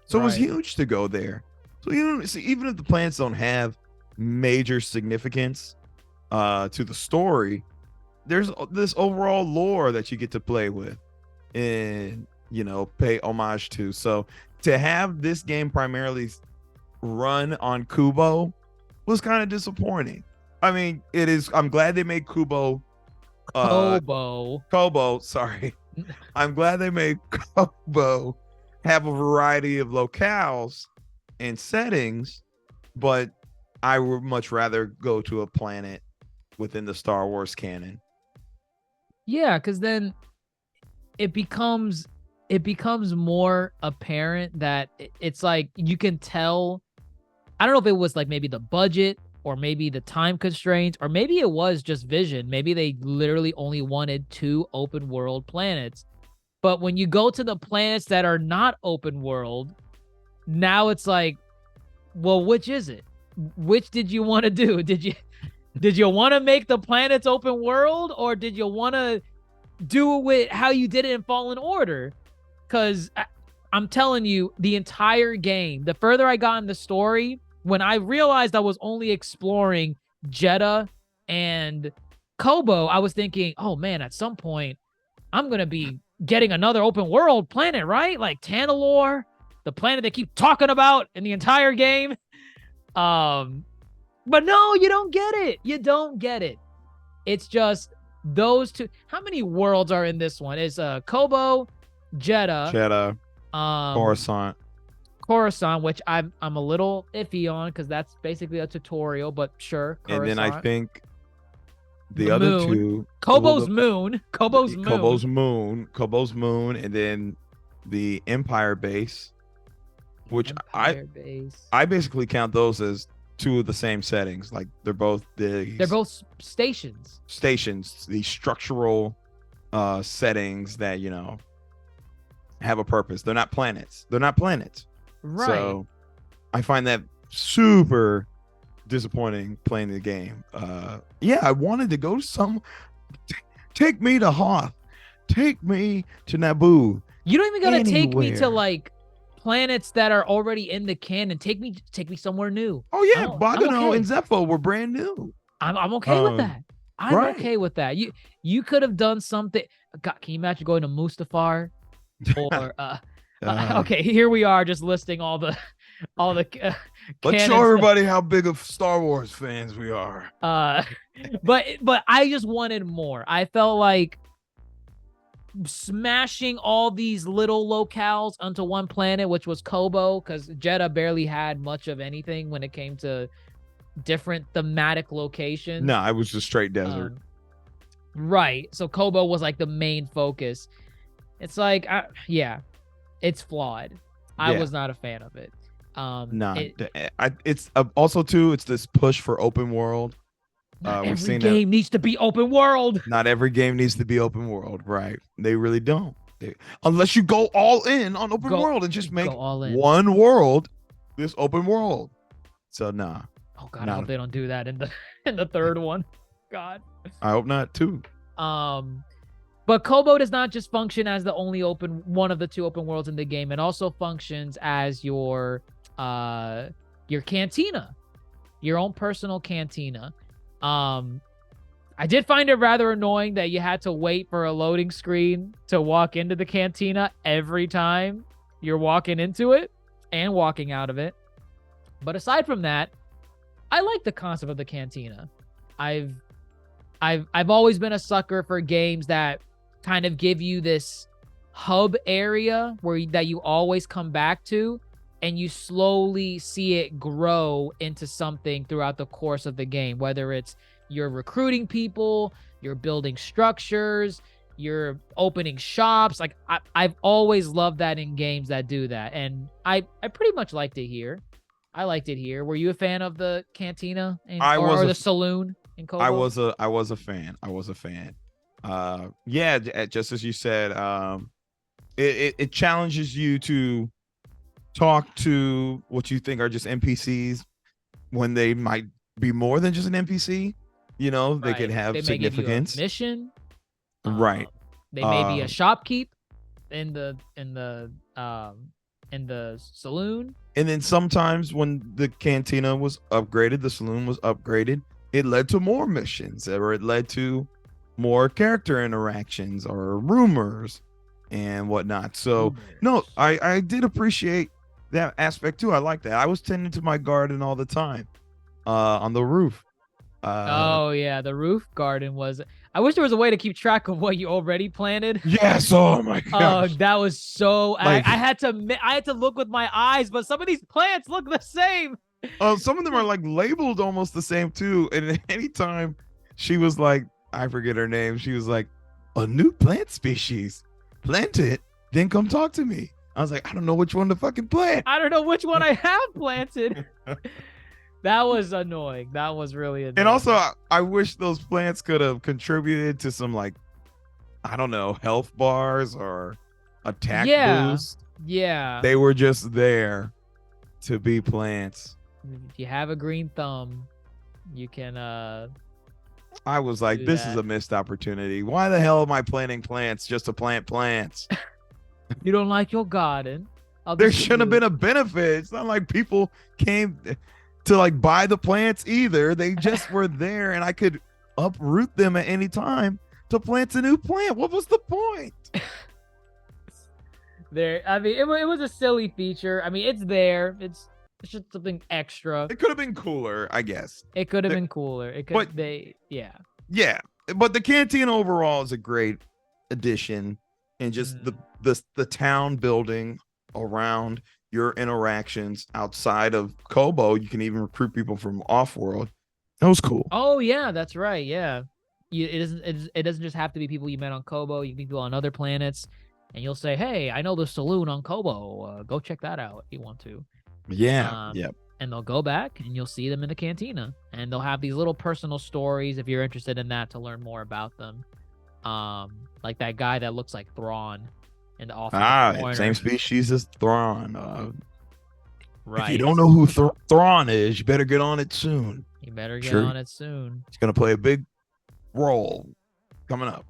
C: So it was huge to go there. So, you know, see, even if the planets don't have major significance to the story, there's this overall lore that you get to play with and, you know, pay homage to. So to have this game primarily run on Kubo was kind of disappointing. I mean, it is. I'm glad they made Kobo. Sorry. I'm glad they made Kobo have a variety of locales and settings, but I would much rather go to a planet within the Star Wars canon.
A: Yeah, because then it becomes more apparent that it's like you can tell. I don't know if it was like maybe the budget or maybe the time constraints or maybe it was just vision. Maybe they literally only wanted 2 open world planets. But when you go to the planets that are not open world, now it's like, well, which is it? Which did you want to do? Did you want to make the planets open world, or did you want to do it with how you did it in Fallen Order? Because I'm telling you, the entire game, the further I got in the story, when I realized I was only exploring Jeddah and Kobo, I was thinking, oh man, at some point, I'm going to be getting another open world planet, right? Like Tanalorr, the planet they keep talking about in the entire game. But no, you don't get it. You don't get it. It's just those two. How many worlds are in this one? It's Kobo, Jeddah, Coruscant, which I'm a little iffy on because that's basically a tutorial, but sure.
C: Coruscant. And then I think the other
A: moon.
C: two,
A: Kobo's moon, Kobo's
C: moon, and then the Empire base, which I basically count those as 2 of the same settings. Like they're both
A: stations.
C: These structural settings that have a purpose. They're not planets.
A: Right.
C: So I find that super disappointing playing the game. I wanted to go to take me to Hoth, take me to Naboo.
A: You don't even gotta take me to like planets that are already in the canon. Take me somewhere new.
C: Oh yeah, Bogano and Zepho were brand new.
A: I'm okay with that. I'm okay with that. You could have done something. God, can you imagine going to Mustafar? Or okay, here we are just listing all the
C: let's show everybody how big of Star Wars fans we are.
A: But I just wanted more. I felt like smashing all these little locales onto one planet, which was Kobo, because Jeddah barely had much of anything when it came to different thematic locations.
C: No, it was just straight desert.
A: Right. So Kobo was like the main focus. It's like, it's flawed. I was not a fan of it.
C: It's also too. It's this push for open world.
A: Every game needs to be open world.
C: Not every game needs to be open world, right? They really don't. Unless you go all in on open world and just make one world this open world. So nah.
A: Oh God, I hope they don't do that in the third one. God.
C: I hope not too.
A: But Kobo does not just function as the only one of the 2 open worlds in the game. It also functions as your cantina, your own personal cantina. I did find it rather annoying that you had to wait for a loading screen to walk into the cantina every time you're walking into it and walking out of it. But aside from that, I like the concept of the cantina. I've always been a sucker for games that kind of give you this hub area that you always come back to, and you slowly see it grow into something throughout the course of the game, whether it's you're recruiting people, you're building structures, you're opening shops. Like I've always loved that in games that do that, and I pretty much liked it here. I liked it here. Were you a fan of the cantina or the saloon in Kobo?
C: I was a fan. Just as you said, it challenges you to talk to what you think are just NPCs when they might be more than just an NPC. They could have significance.
A: May give you a mission.
C: Right.
A: They may be a shopkeep in the saloon.
C: And then sometimes when the cantina was upgraded, the saloon was upgraded, it led to more missions, or it led to more character interactions or rumors and whatnot. So no, I did appreciate that aspect too. I like that. I was tending to my garden all the time on the roof.
A: The roof garden was. I wish there was a way to keep track of what you already planted.
C: Yes. Oh my gosh.
A: That was so. I had to look with my eyes, but some of these plants look the same.
C: Some of them are like labeled almost the same too. And anytime she was like, I forget her name, she was like, a new plant species, plant it, then come talk to me. I was like, I don't know which one to fucking plant.
A: I don't know which one I have planted. That was annoying. That was really annoying.
C: And also, I wish those plants could have contributed to some, like, I don't know, health bars or attack boost.
A: Yeah.
C: They were just there to be plants.
A: If you have a green thumb, you can
C: I was like, this is a missed opportunity. Why the hell am I planting plants just to plant plants?
A: You don't like your garden.
C: There should have been a benefit. It's not like people came to like buy the plants either. They just were there and I could uproot them at any time to plant a new plant. What was the point?
A: I mean, it was a silly feature. I mean, it's there. It's just something extra.
C: It could have been cooler, I guess.
A: It could have been cooler. It could yeah.
C: Yeah. But the canteen overall is a great addition, and just the town building around your interactions outside of Kobo. You can even recruit people from off-world. That was cool.
A: Oh yeah, that's right. Yeah. It doesn't just have to be people you met on Kobo. You can be people on other planets, and you'll say, "Hey, I know the saloon on Kobo. Go check that out if you want to."
C: Yeah.
A: And they'll go back and you'll see them in the cantina, and they'll have these little personal stories if you're interested in that to learn more about them. Like that guy that looks like Thrawn in the office.
C: Same species as Thrawn.
A: Right.
C: If you don't know who Thrawn is, you better get on it soon.
A: You better get on it soon.
C: He's gonna play a big role coming up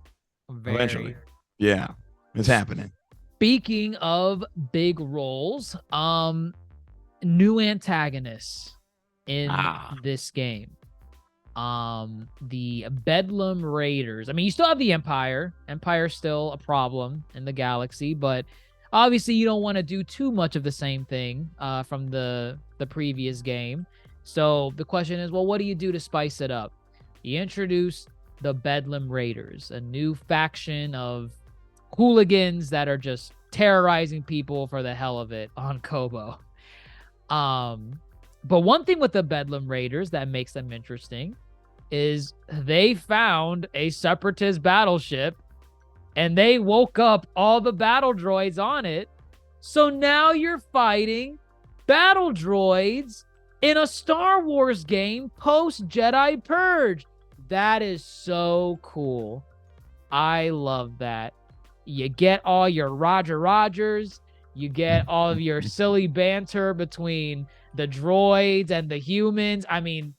C: eventually. Yeah, it's happening.
A: Speaking of big roles, new antagonists in this game. The Bedlam Raiders. I mean, you still have the Empire. Empire's still a problem in the galaxy, but obviously you don't want to do too much of the same thing from the previous game. So the question is, well, what do you do to spice it up? You introduce the Bedlam Raiders, a new faction of hooligans that are just terrorizing people for the hell of it on Kobo. But one thing with the Bedlam Raiders that makes them interesting is they found a separatist battleship and they woke up all the battle droids on it. So now you're fighting battle droids in a Star Wars game post Jedi Purge. That is so cool. I love that. You get all your Roger Rogers. You get all of your silly banter between the droids and the humans. I mean,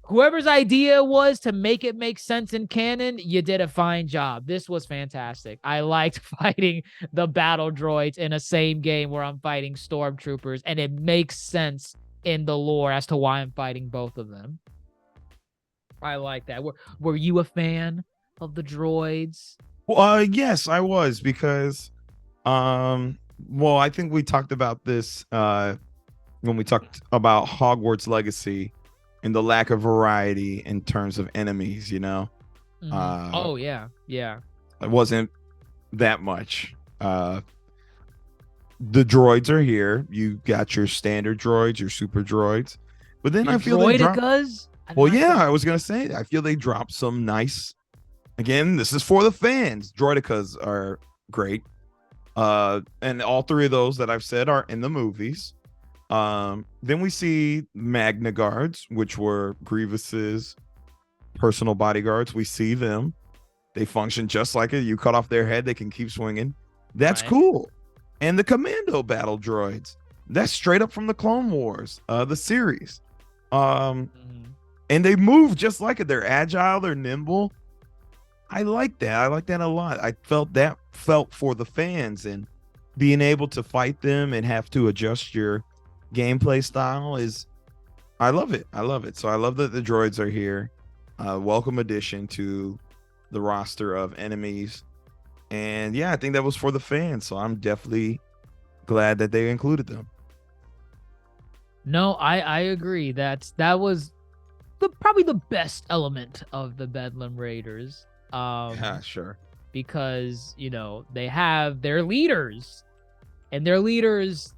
A: whoever's idea was to make it make sense in canon, you did a fine job. This was fantastic. I liked fighting the battle droids in a same game where I'm fighting stormtroopers, and it makes sense in the lore as to why I'm fighting both of them. I like that. Were you a fan of the droids?
C: Well, yes, I was, because well, I think we talked about this when we talked about Hogwarts Legacy and the lack of variety in terms of enemies, you know?
A: Oh, yeah.
C: It wasn't that much. The droids are here. You got your standard droids, your super droids. But then I feel
A: Droidekas?
C: Well, yeah, I was going to say, I feel they dropped some nice, again, this is for the fans. Droidekas are great. And all three of those that I've said are in the movies. Then we see Magna Guards, which were Grievous's personal bodyguards. We see them. They function just like it. You cut off their head, they can keep swinging. That's cool. And the Commando battle droids. That's straight up from the Clone Wars, the series. And they move just like it. They're agile, they're nimble. I like that. I like that a lot. I felt for the fans, and being able to fight them and have to adjust your gameplay style I love it. So I love that the droids are here. Welcome addition to the roster of enemies. And yeah, I think that was for the fans. So I'm definitely glad that they included them.
A: No, I agree. That was probably the best element of the Bedlam Raiders.
C: Yeah, sure.
A: Because, you know, they have their leaders, and their leaders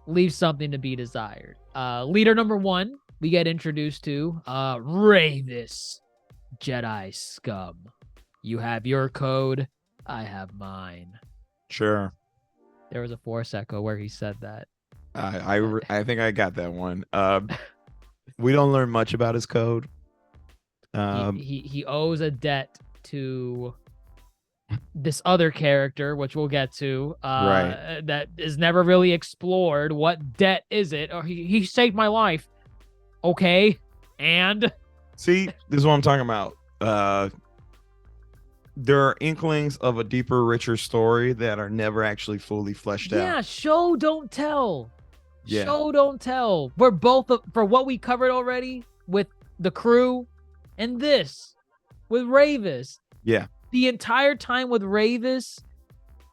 A: leave something to be desired. Leader number 1, we get introduced to Ravis, Jedi scum. You have your code, I have mine.
C: Sure.
A: There was a Force echo where he said that.
C: I think I got that one. We don't learn much about his code.
A: He owes a debt to this other character, which we'll get to,
C: Right.
A: that is never really explored. What debt is it? Or he saved my life. Okay, and
C: See, this is what I'm talking about. There are inklings of a deeper, richer story that are never actually fully fleshed
A: yeah,
C: out.
A: show don't tell.
C: Yeah.
A: Show don't tell. We're both for what we covered already with the crew and this with Ravis.
C: Yeah.
A: The entire time with Ravis,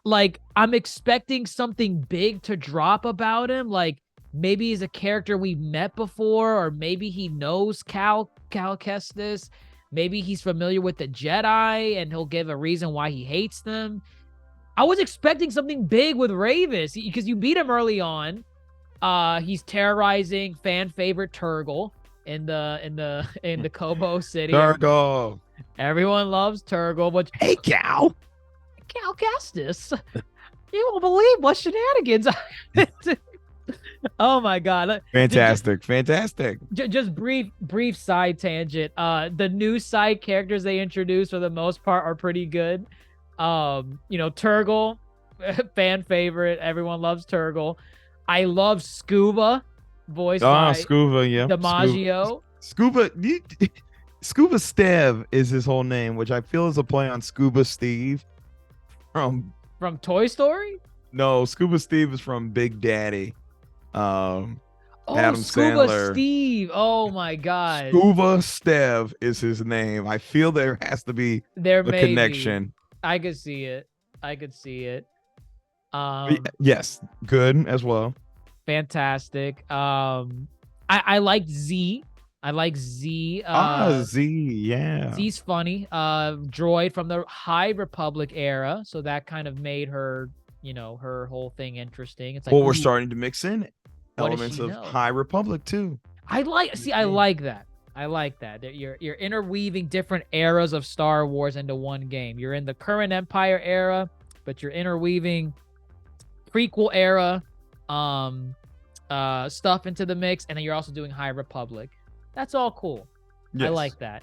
A: like, I'm expecting something big to drop about him. Like, maybe he's a character we've met before, or maybe he knows Cal Kestis. Maybe he's familiar with the Jedi and he'll give a reason why he hates them. I was expecting something big with Ravis because you beat him early on. He's terrorizing fan favorite Turgle in the Kobo City.
C: Turgle.
A: Everyone loves Turgle, but
C: Hey, Cal
A: Kestis, you won't believe what shenanigans. Oh my god!
C: Fantastic.
A: Just brief side tangent. The new side characters they introduced for the most part are pretty good. Turgle, fan favorite. Everyone loves Turgle. I love Scuba, voiced by
C: Scuba, yeah.
A: DiMaggio.
C: Scuba Stev is his whole name, which I feel is a play on Scuba Steve from
A: Toy Story.
C: No, Scuba Steve is from Big Daddy. Adam
A: Scuba
C: Sandler.
A: Steve. Oh my god.
C: Scuba Stev is his name. I feel there has to be a connection.
A: I could see it.
C: Yes, good as well.
A: Fantastic. I like Z. I like Z.
C: Z, yeah.
A: Z's funny. Droid from the High Republic era, so that kind of made her, her whole thing interesting. It's like,
C: well, we're starting to mix in elements of
A: know?
C: High Republic too.
A: I like that. I like that. You're interweaving different eras of Star Wars into one game. You're in the current Empire era, but you're interweaving prequel era stuff into the mix, and then you're also doing High Republic. That's all cool. Yes. I like that.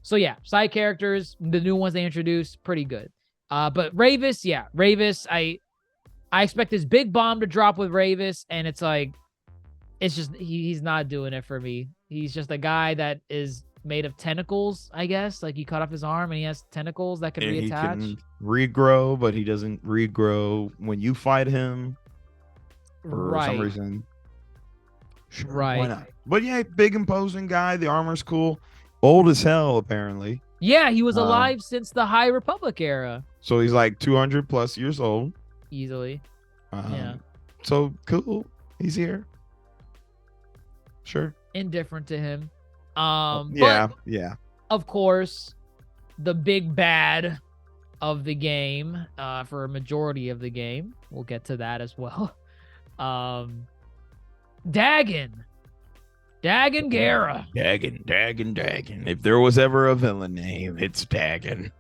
A: So yeah, side characters, the new ones they introduced, pretty good. But Ravis, I expect this big bomb to drop with Ravis, and it's like, it's just, he's not doing it for me. He's just a guy that is made of tentacles, I guess. Like, you cut off his arm and he has tentacles that can reattach.
C: He can regrow, but he doesn't regrow when you fight him for some reason. Sure,
A: right.
C: Why not? But yeah, big imposing guy. The armor's cool. Old as hell, apparently.
A: Yeah, he was alive since the High Republic era.
C: So he's like 200 plus years old.
A: Easily. Yeah.
C: So cool. He's here. Sure.
A: Indifferent to him.
C: Yeah.
A: Of course, the big bad of the game, for a majority of the game. We'll get to that as well. Dagan Gera.
C: Dagan. If there was ever a villain name, it's Dagan.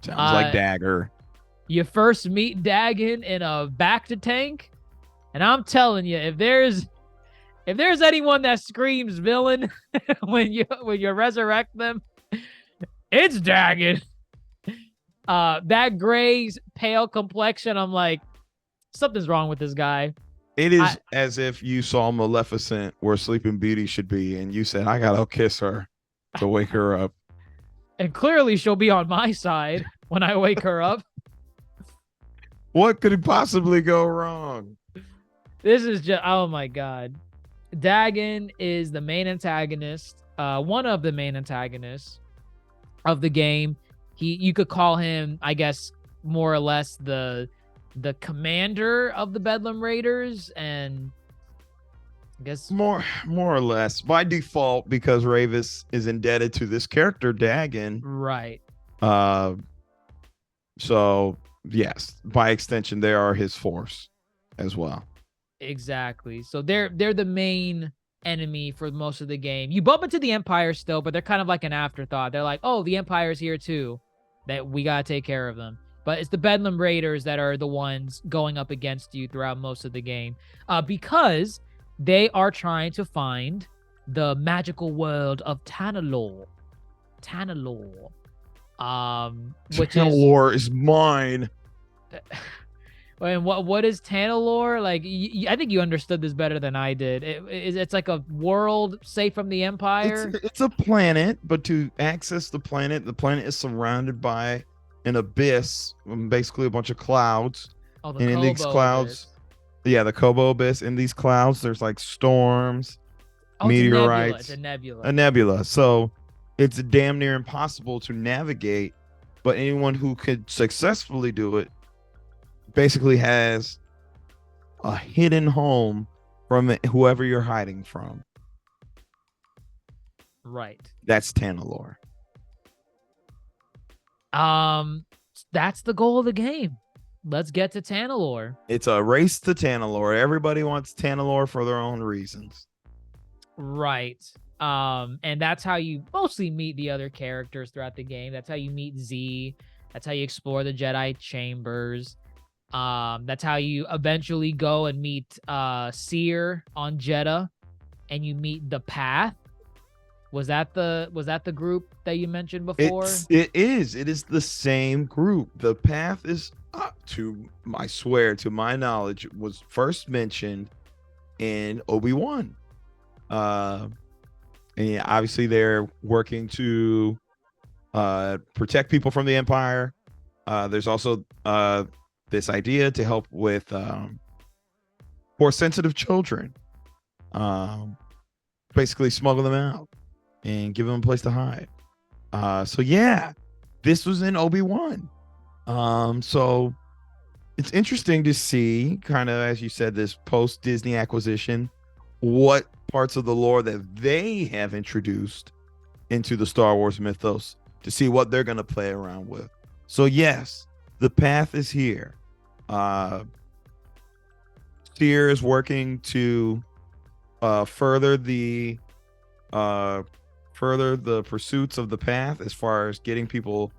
C: Sounds like Dagger.
A: You first meet Dagan in a Bacta tank, and I'm telling you, if there's anyone that screams villain when you resurrect them, it's Dagan. That gray pale complexion, I'm like, something's wrong with this guy.
C: It is as if you saw Maleficent where Sleeping Beauty should be, and you said, I gotta kiss her to wake her up.
A: And clearly she'll be on my side when I wake her up.
C: What could possibly go wrong?
A: This is just, oh my god. Dagan is the main antagonist, one of the main antagonists of the game. You could call him, I guess, more or less the commander of the Bedlam Raiders, and I guess
C: more or less by default, because Ravis is indebted to this character Dagan.
A: Right.
C: So yes, by extension, they are his force as well.
A: Exactly. So they're the main enemy for most of the game. You bump into the Empire still, but they're kind of like an afterthought. They're like, oh, the Empire's here too. That we gotta take care of them. But it's the Bedlam Raiders that are the ones going up against you throughout most of the game. Because they are trying to find the magical world of Tanalorr. Tanalorr. Which is
C: Tanalorr is mine.
A: and what is Tanalorr? Like, I think you understood this better than I did. It's like a world safe from the Empire.
C: It's a planet, but to access the planet is surrounded by an abyss, basically a bunch of clouds.
A: Oh, the
C: and in these
A: Kobo
C: clouds,
A: Abyss.
C: yeah, the Kobo Abyss. In these clouds, there's like storms,
A: Oh,
C: meteorites,
A: it's a nebula.
C: a nebula. So it's damn near impossible to navigate. But anyone who could successfully do it basically has a hidden home from whoever you're hiding from.
A: Right.
C: That's Tanalorr.
A: That's the goal of the game. Let's get to Tanalorr.
C: It's a race to Tanalorr. Everybody wants Tanalorr for their own reasons.
A: Right. And that's how you mostly meet the other characters throughout the game. That's how you meet Z. That's how you explore the Jedi chambers. That's how you eventually go and meet Seer on Jeddah, and you meet the Path. Was that the group that you mentioned before?
C: It is the same group. The Path is I swear to my knowledge, was first mentioned in Obi-Wan. And yeah, obviously they're working to protect people from the Empire. There's also this idea to help with more sensitive children. Basically smuggle them out and give them a place to hide. So yeah, this was in Obi-Wan. So it's interesting to see, kind of as you said, this post Disney acquisition, what parts of the lore that they have introduced into the Star Wars mythos, to see what they're going to play around with. So yes, the Path is here. Seer is working to further the pursuits of the Path, as far as getting people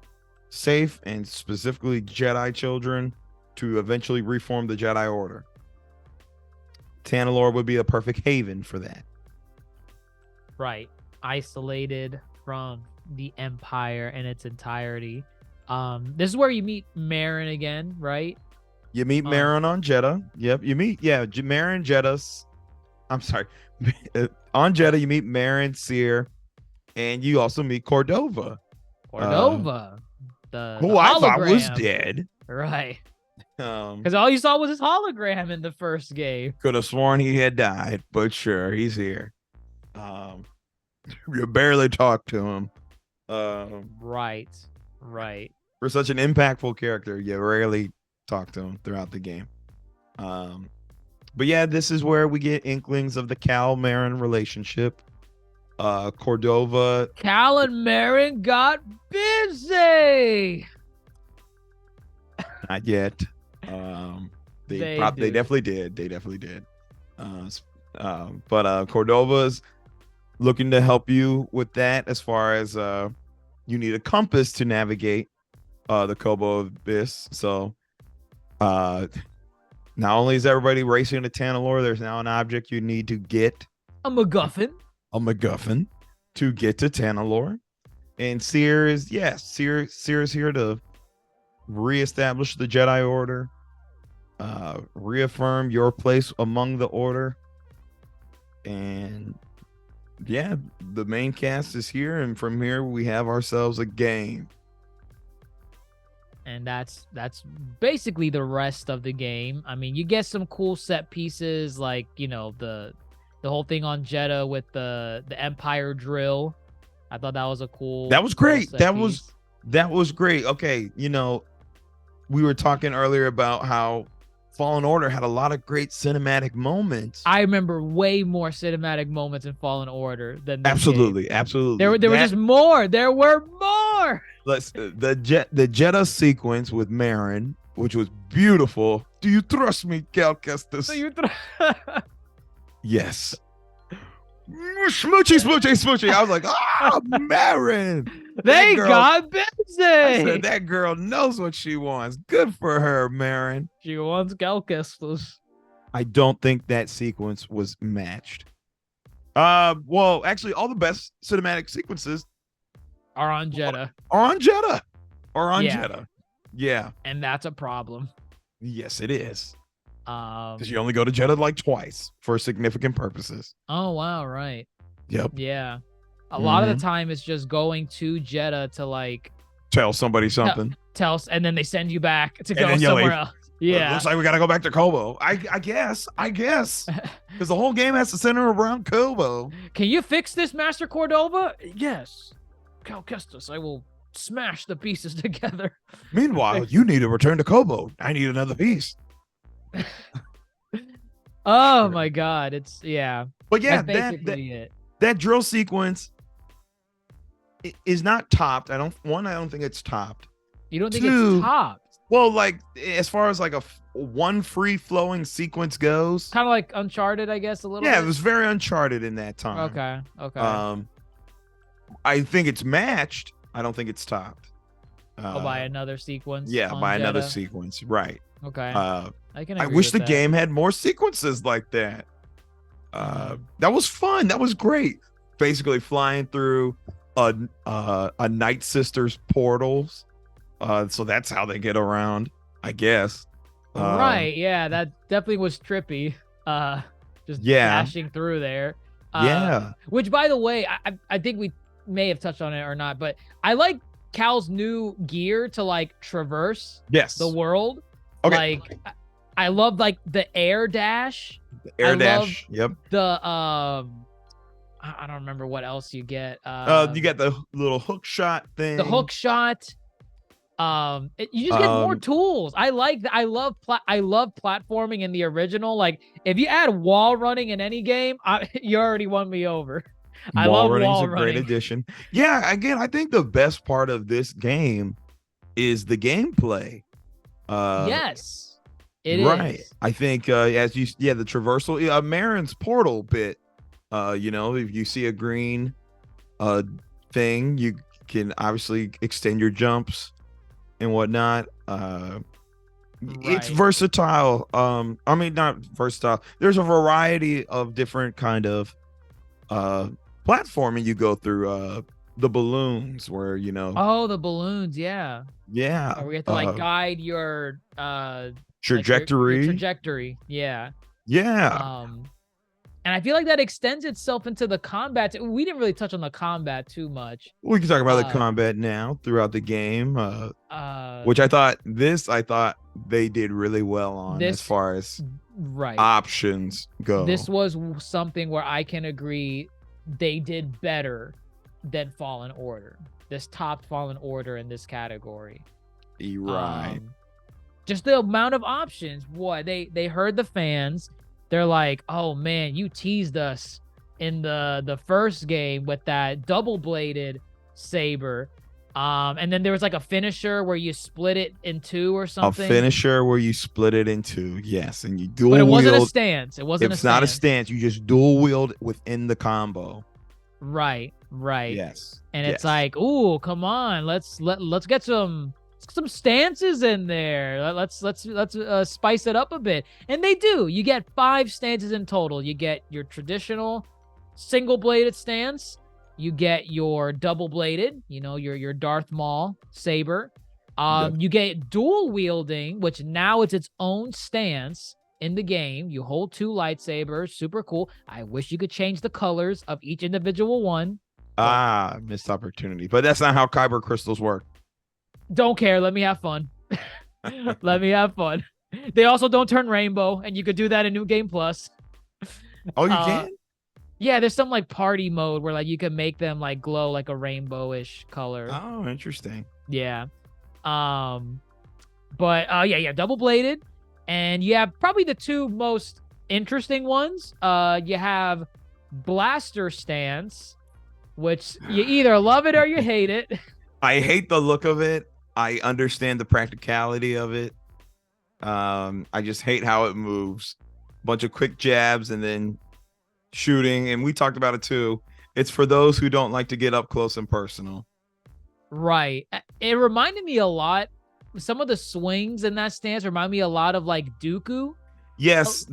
C: safe, and specifically Jedi children, to eventually reform the Jedi Order. Tanalorr would be a perfect haven for that.
A: Right. Isolated from the Empire in its entirety. This is where you meet Marin again, right?
C: You meet Marin on Jeddah. Yep, you meet Marin, Jeddah's. I'm sorry, on Jeddah you meet Marin, Seer, and you also meet Cordova.
A: Who
C: I thought was dead.
A: Right. Because all you saw was his hologram in the first game.
C: Could have sworn he had died, but sure, he's here. You barely talk to him.
A: Right.
C: For such an impactful character, you rarely talk to him throughout the game. But yeah, this is where we get inklings of the Cal Marin relationship. Cordova.
A: Cal and Marin got busy.
C: Not yet. They definitely did. But Cordova's looking to help you with that, as far as you need a compass to navigate the Kobo Abyss. So not only is everybody racing to Tanalorr, there's now an object you need to get.
A: A MacGuffin
C: To get to Tanalorr. And Seer is here to reestablish the Jedi Order, reaffirm your place among the Order. And yeah, the main cast is here, and from here we have ourselves a game.
A: And that's basically the rest of the game. I mean, you get some cool set pieces, like, you know, the whole thing on Jeddah with the Empire drill. I thought that was a cool.
C: That was great. That
A: piece.
C: was great. Okay, you know, we were talking earlier about how Fallen Order had a lot of great cinematic moments.
A: I remember way more cinematic moments in Fallen Order than this
C: absolutely.
A: There were just more. There were more.
C: The Jeddah sequence with Marin which was beautiful. Do you trust me, Cal Kestis?
A: So you
C: Yes. Smoochy, smoochy, smoochy. I was like, Marin.
A: They
C: girl-
A: got busy.
C: I said, that girl knows what she wants. Good for her, Marin.
A: She wants Galkestos.
C: I don't think that sequence was matched. Well, actually, all the best cinematic sequences
A: Are on Jeddah.
C: are on Jeddah.
A: Yeah.
C: Jeddah. Yeah.
A: And that's a problem.
C: Yes, it is.
A: Um,
C: Because you only go to Jeddah like twice for significant purposes.
A: oh, wow. Right.
C: Yep.
A: Yeah. A lot of
C: Mhm.
A: the time it's just going to Jeddah to like
C: Tell somebody something.
A: and then they send you back to
C: And
A: go
C: then you
A: somewhere
C: leave.
A: else. Yeah.
C: Looks like we got to go back to Kobo. I guess. Because the whole game has to center around Kobo.
A: Can you fix this, Master Cordova? Yes. Cal Kestis, I will smash the pieces together.
C: Meanwhile, you need to return to Kobo. I need another piece.
A: Oh my God. It's yeah.
C: But yeah,
A: That's basically it.
C: that drill sequence is not topped. I don't think it's topped.
A: You don't think
C: Two.
A: it's topped?
C: Well, like as far as like one free flowing sequence goes,
A: Kind of like Uncharted, I guess, a little
C: yeah,
A: bit.
C: it was very Uncharted in that time.
A: Okay. Okay.
C: I think it's matched. I don't think it's topped.
A: By another sequence.
C: Yeah,
A: on
C: by another
A: Jeddah?
C: sequence, right?
A: Okay. I can.
C: I
A: agree
C: wish
A: with
C: the
A: that.
C: game had more sequences like that. That was fun. That was great. Basically flying through a Night Sisters portals. So that's how they get around, I guess.
A: Right. Yeah, that definitely was trippy. Just
C: Yeah.
A: dashing through there.
C: Yeah.
A: Which, by the way, I think we may have touched on it or not, but I like Cal's new gear to like traverse
C: Yes.
A: the world.
C: Okay.
A: Like, I love like the air dash.
C: The air
A: I
C: dash. Yep.
A: The I don't remember what else you get.
C: You got the little hook shot thing.
A: the hook shot. You just get more tools. I like that. I love platforming in the original. Like if you add wall running in any game, you already won me over. I love
C: running's
A: wall
C: a great
A: running.
C: addition. Yeah, again, I think the best part of this game is the gameplay.
A: Yes, it is.
C: Right. I think the traversal, Marin's portal bit. If you see a green thing, you can obviously extend your jumps and whatnot. It's
A: Right.
C: versatile. I mean, not versatile. There's a variety of different kind of platforming you go through. The balloons where
A: Oh, the balloons. Yeah.
C: yeah,
A: Or we have to like guide your
C: trajectory.
A: your trajectory. Yeah.
C: Yeah.
A: And I feel like that extends itself into the combat. We didn't really touch on the combat too much.
C: We can talk about the combat now throughout the game, which I thought they did really well on as far as
A: right
C: options go.
A: This was something where I can agree they did better than Fallen Order. This topped Fallen Order in this category.
C: Right.
A: Just the amount of options. Boy, they heard the fans. They're like, oh man, you teased us in the first game with that double-bladed saber. And then there was like a finisher where you split it in two or something.
C: A finisher where you split it in two, yes, and you dual
A: But it wasn't a
C: wield.
A: stance. It wasn't
C: It's
A: a
C: not a
A: stance.
C: stance. You just dual wield within the combo.
A: Right.
C: Yes.
A: And it's
C: Yes.
A: like, ooh, come on, let's get some stances in there. Let's spice it up a bit. And they do. You get 5 stances in total. You get your traditional single-bladed stance. You get your double-bladed, your Darth Maul saber. You get dual wielding, which now it's its own stance in the game. You hold 2 lightsabers, super cool. I wish you could change the colors of each individual one.
C: Missed opportunity. But that's not how kyber crystals work.
A: Don't care. Let me have fun. Let me have fun. They also don't turn rainbow, and you could do that in New Game Plus.
C: Oh, you can?
A: Yeah, there's some like party mode where like you can make them like glow like a rainbowish color.
C: Oh, interesting.
A: Yeah. Yeah, double bladed, and you have probably the 2 most interesting ones. You have blaster stance, which you either love it or you hate it.
C: I hate the look of it. I understand the practicality of it. I just hate how it moves. Bunch of quick jabs and then shooting. And we talked about it too. It's for those who don't like to get up close and personal.
A: Right. It reminded me a lot. Some of the swings in that stance remind me a lot of like Dooku.
C: Yes,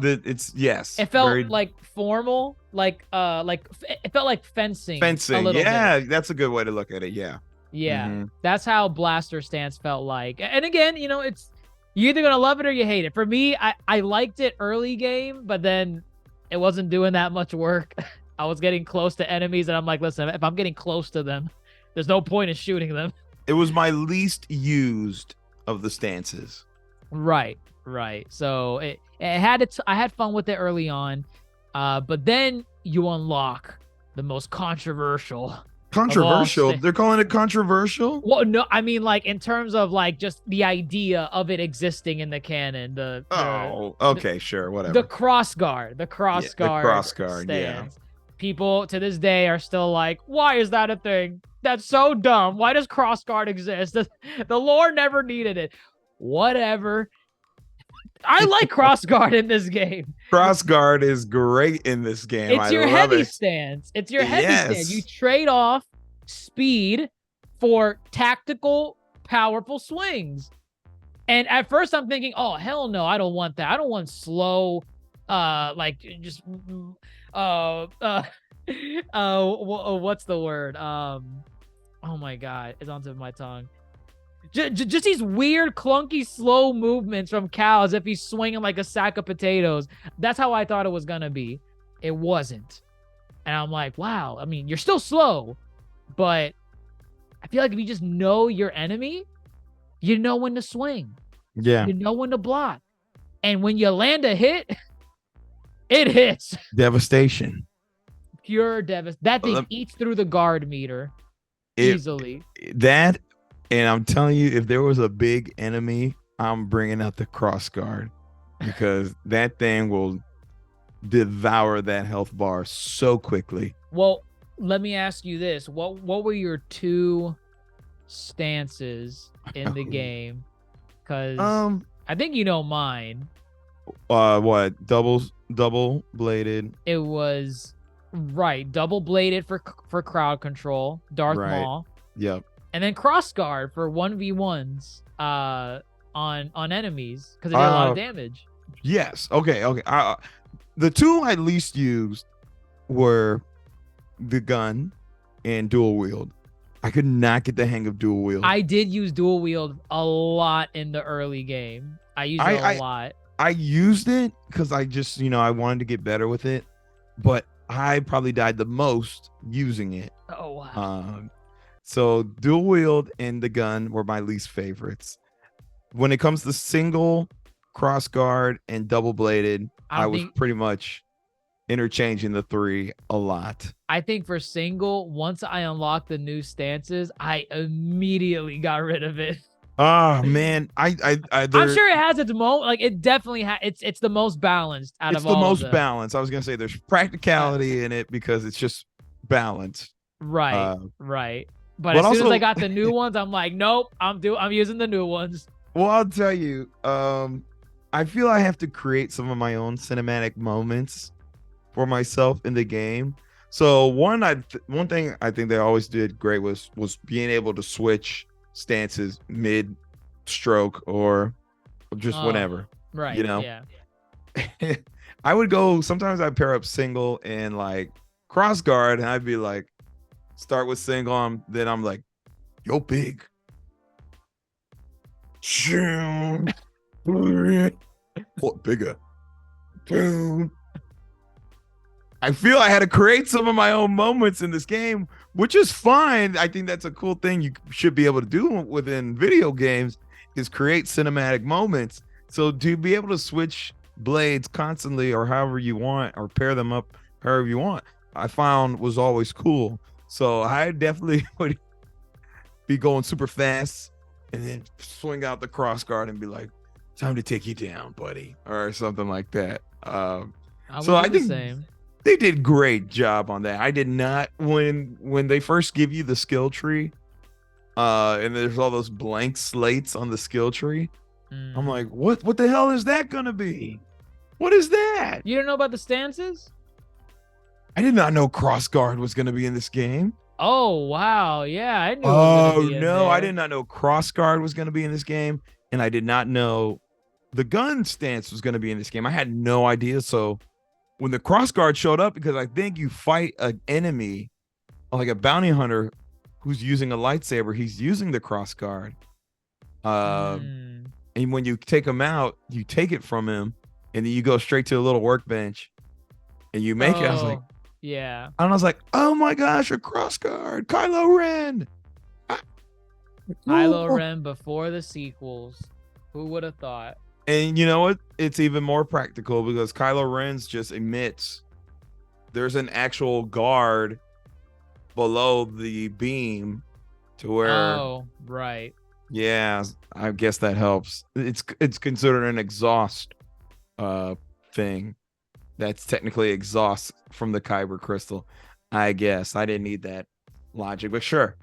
C: yes.
A: It felt
C: Very
A: like formal, it felt like fencing.
C: fencing.
A: A little
C: Yeah,
A: bit.
C: that's a good way to look at it. Yeah.
A: Yeah,
C: Mhm.
A: that's how Blaster stance felt like. And again, it's you're either gonna love it or you hate it. For me, I liked it early game, but then it wasn't doing that much work. I was getting close to enemies, and I'm like, listen, if I'm getting close to them, there's no point in shooting them.
C: It was my least used of the stances.
A: Right, right. So it had I had fun with it early on, but then you unlock the most controversial.
C: Controversial. They're calling it controversial.
A: Well, no, I mean like in terms of like just the idea of it existing in the canon.
C: Okay, sure, whatever.
A: The cross guard,
C: The cross guard. Yeah.
A: stands. People to this day are still like, why is that a thing? That's so dumb. Why does cross guard exist? The lore never needed it. Whatever. I like cross guard in this game.
C: Cross guard is great in this game.
A: It's your heavy stance. It's your heavy stance. You trade off speed for tactical, powerful swings. And at first I'm thinking, oh, hell no, I don't want that. I don't want slow, what's the word? Oh my God, it's on tip of my tongue. Just these weird, clunky, slow movements from Cal as if he's swinging like a sack of potatoes. That's how I thought it was gonna be. It wasn't. And I'm like, wow, I mean, you're still slow, but I feel like if you just know your enemy, you know when to swing.
C: Yeah.
A: You know when to block. And when you land a hit, it hits.
C: Devastation.
A: Pure devastation. That thing eats through the guard meter easily.
C: That, and I'm telling you, if there was a big enemy, I'm bringing out the cross guard because that thing will devour that health bar so quickly.
A: Well, let me ask you this. What were your two stances in the game? Because I think you know mine.
C: What? Double bladed.
A: It was right. Double bladed for crowd control. Darth Maul.
C: Yep.
A: And then cross guard for 1v1s on enemies because it did a lot of damage.
C: Yes. Okay. The two I least used were the gun and dual wield. I could not get the hang of dual wield.
A: I did use dual wield a lot in the early game. I used it a lot.
C: I used it because I just, I wanted to get better with it, but I probably died the most using it.
A: Oh, wow.
C: So dual wield and the gun were my least favorites. When it comes to single, cross guard, and double bladed, I was pretty much interchanging the three a lot.
A: I think for single, once I unlocked the new stances, I immediately got rid of it.
C: Oh man, I'm
A: sure it has its moment. Like it definitely has. It's the most balanced out of all.
C: It's the most balanced. I was gonna say there's practicality in it because it's just balanced.
A: Right, right. But as soon as I got the new ones, I'm like, nope, I'm using the new ones.
C: Well, I'll tell you, I feel I have to create some of my own cinematic moments for myself in the game. So one thing I think they always did great was being able to switch stances mid stroke or just whenever.
A: Right. Yeah.
C: I would go, sometimes I'd pair up single and like cross guard, and I'd be like, start with single, then I'm like, yo, big. What bigger? Boom. I feel I had to create some of my own moments in this game, which is fine. I think that's a cool thing you should be able to do within video games is create cinematic moments. So to be able to switch blades constantly or however you want, or pair them up however you want, I found was always cool. So I definitely would be going super fast and then swing out the cross guard and be like, time to take you down, buddy, or something like that. So I think they did great job on that. I did not, when they first give you the skill tree, and there's all those blank slates on the skill tree, I'm like, what the hell is that gonna be? What is that?
A: You don't know about the stances?
C: I did not know cross guard was gonna be in this game.
A: Oh wow, yeah, I knew it was gonna
C: Oh
A: be in
C: no, I
A: there.
C: did not know cross guard was gonna be in this game, and I did not know the gun stance was gonna be in this game. I had no idea. So when the cross guard showed up, because I think you fight an enemy, like a bounty hunter who's using a lightsaber, he's using the cross guard.
A: Mm.
C: And when you take him out, you take it from him, and then you go straight to a little workbench, and you make it. I was like,
A: yeah.
C: and I was like, oh my gosh, a cross guard, Kylo Ren.
A: Kylo Ren before the sequels. Who would have thought?
C: And you know what? It's even more practical because Kylo Ren's just emits. There's an actual guard below the beam to where.
A: Oh, right.
C: Yeah, I guess that helps. It's considered an exhaust thing. That's technically exhaust from the Kyber crystal. I guess I didn't need that logic, but sure.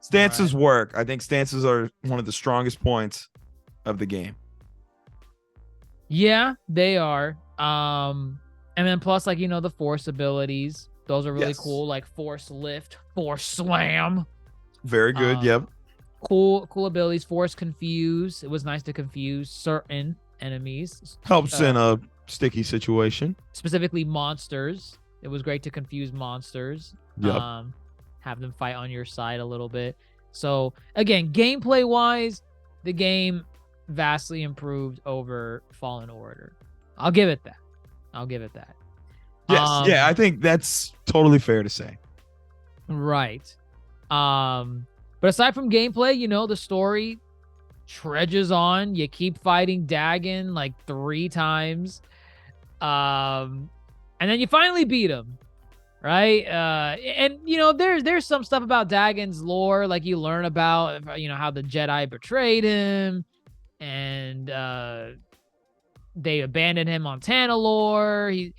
C: Stances work. I think stances are one of the strongest points of the game.
A: Yeah, they are. And then plus, like, the force abilities. Those are really cool. Like force lift, force slam.
C: Very good. Yep.
A: Cool abilities. Force confuse. It was nice to confuse certain enemies.
C: Helps in a sticky situation.
A: Specifically monsters. It was great to confuse monsters.
C: Yep.
A: Have them fight on your side a little bit. So again, gameplay wise, the game vastly improved over Fallen Order. I'll give it that.
C: Yes. Yeah, I think that's totally fair to say.
A: Right. But aside from gameplay, the story trudges on. You keep fighting Dagon like 3 times. And then you finally beat him. Right? And there's some stuff about Dagon's lore, like you learn about how the Jedi betrayed him and they abandoned him on Tanalorr.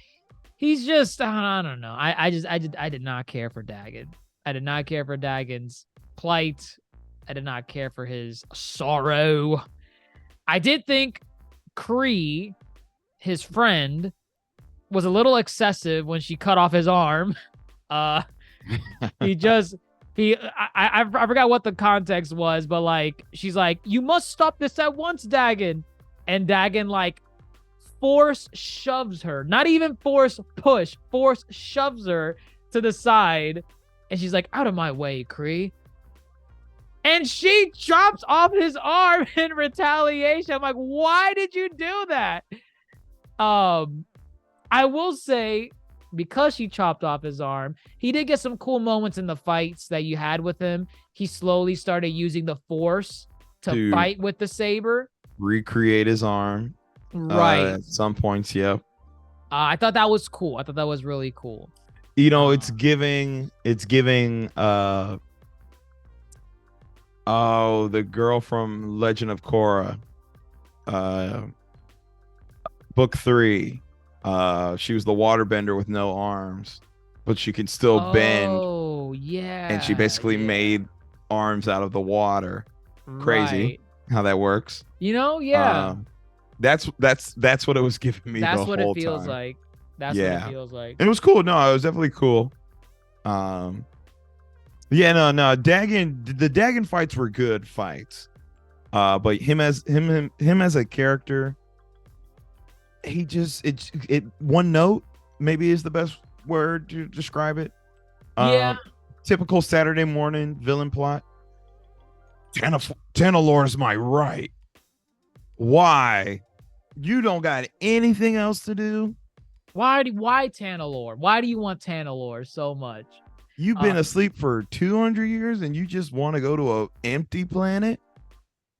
A: He's just I don't know. I did not care for Dagon. I did not care for Dagon's plight. I did not care for his sorrow. I did think Kree, his friend, was a little excessive when she cut off his arm. I forgot what the context was, but like she's like, "You must stop this at once, Dagon," and Dagon like force shoves her, not even force push, force shoves her to the side, and she's like, "Out of my way, Kree." And she chops off his arm in retaliation. I'm like, why did you do that? I will say, because she chopped off his arm, he did get some cool moments in the fights that you had with him. He slowly started using the force to fight with the saber.
C: Recreate his arm.
A: Right.
C: At some points, yeah.
A: I thought that was cool. I thought that was really cool.
C: It's giving the girl from Legend of Korra, book 3. She was the waterbender with no arms, but she can still bend.
A: Oh, yeah.
C: And she basically made arms out of the water. Crazy how that works.
A: Yeah.
C: That's what it was giving me.
A: That's what it feels
C: time.
A: like. That's what it feels like.
C: And it was cool. No, it was definitely cool. The Dagon fights were good fights. But him as a character, he just one note maybe is the best word to describe it. Typical Saturday morning villain plot. Tanalorr is my right. Why? You don't got anything else to do?
A: Why Tanalorr? Why do you want Tanalorr so much?
C: You've been asleep for 200 years and you just want to go to an empty planet?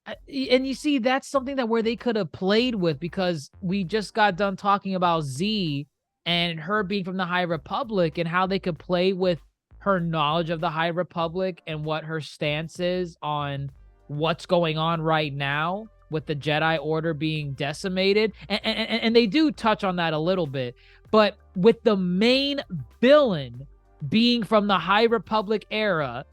A: And you see, that's something that where they could have played with, because we just got done talking about Z and her being from the High Republic and how they could play with her knowledge of the High Republic and what her stance is on what's going on right now with the Jedi Order being decimated. And they do touch on that a little bit. But with the main villain being from the High Republic era,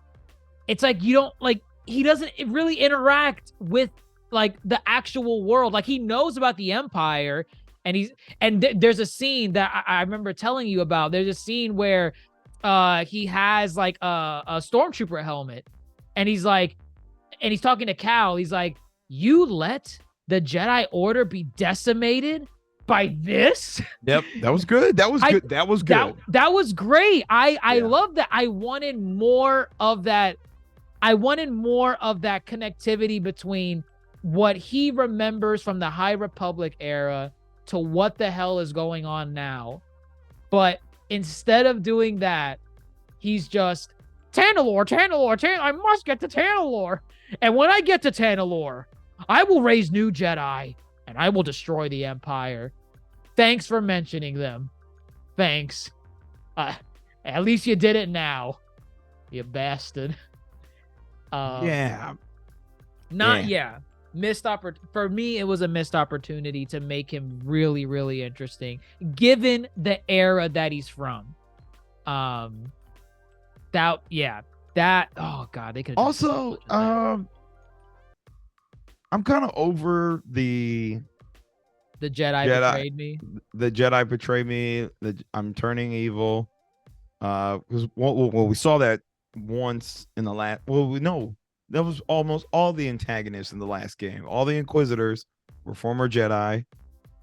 A: it's like you don't like he doesn't really interact with like the actual world. Like he knows about the Empire, and there's a scene that I remember telling you about. There's a scene where he has like a stormtrooper helmet, and he's like, and he's talking to Cal. He's like, "You let the Jedi Order be decimated by this?"
C: Yep, that was good. That was good. That was good.
A: That was great. I love that. I wanted more of that. I wanted more of that connectivity between what he remembers from the High Republic era to what the hell is going on now. But instead of doing that, he's just Tanalorr, I must get to Tanalorr. And when I get to Tanalorr, I will raise new Jedi and I will destroy the Empire. Thanks for mentioning them. Thanks. At least you did it now, you bastard. Missed for me, it was a missed opportunity to make him really, really interesting, given the era that he's from. Oh god, they could
C: also I'm kind of over the
A: Jedi betrayed me.
C: The Jedi betrayed me. I'm turning evil. Because we saw that once in the last. That was almost all the antagonists in the last game. All the Inquisitors were former Jedi.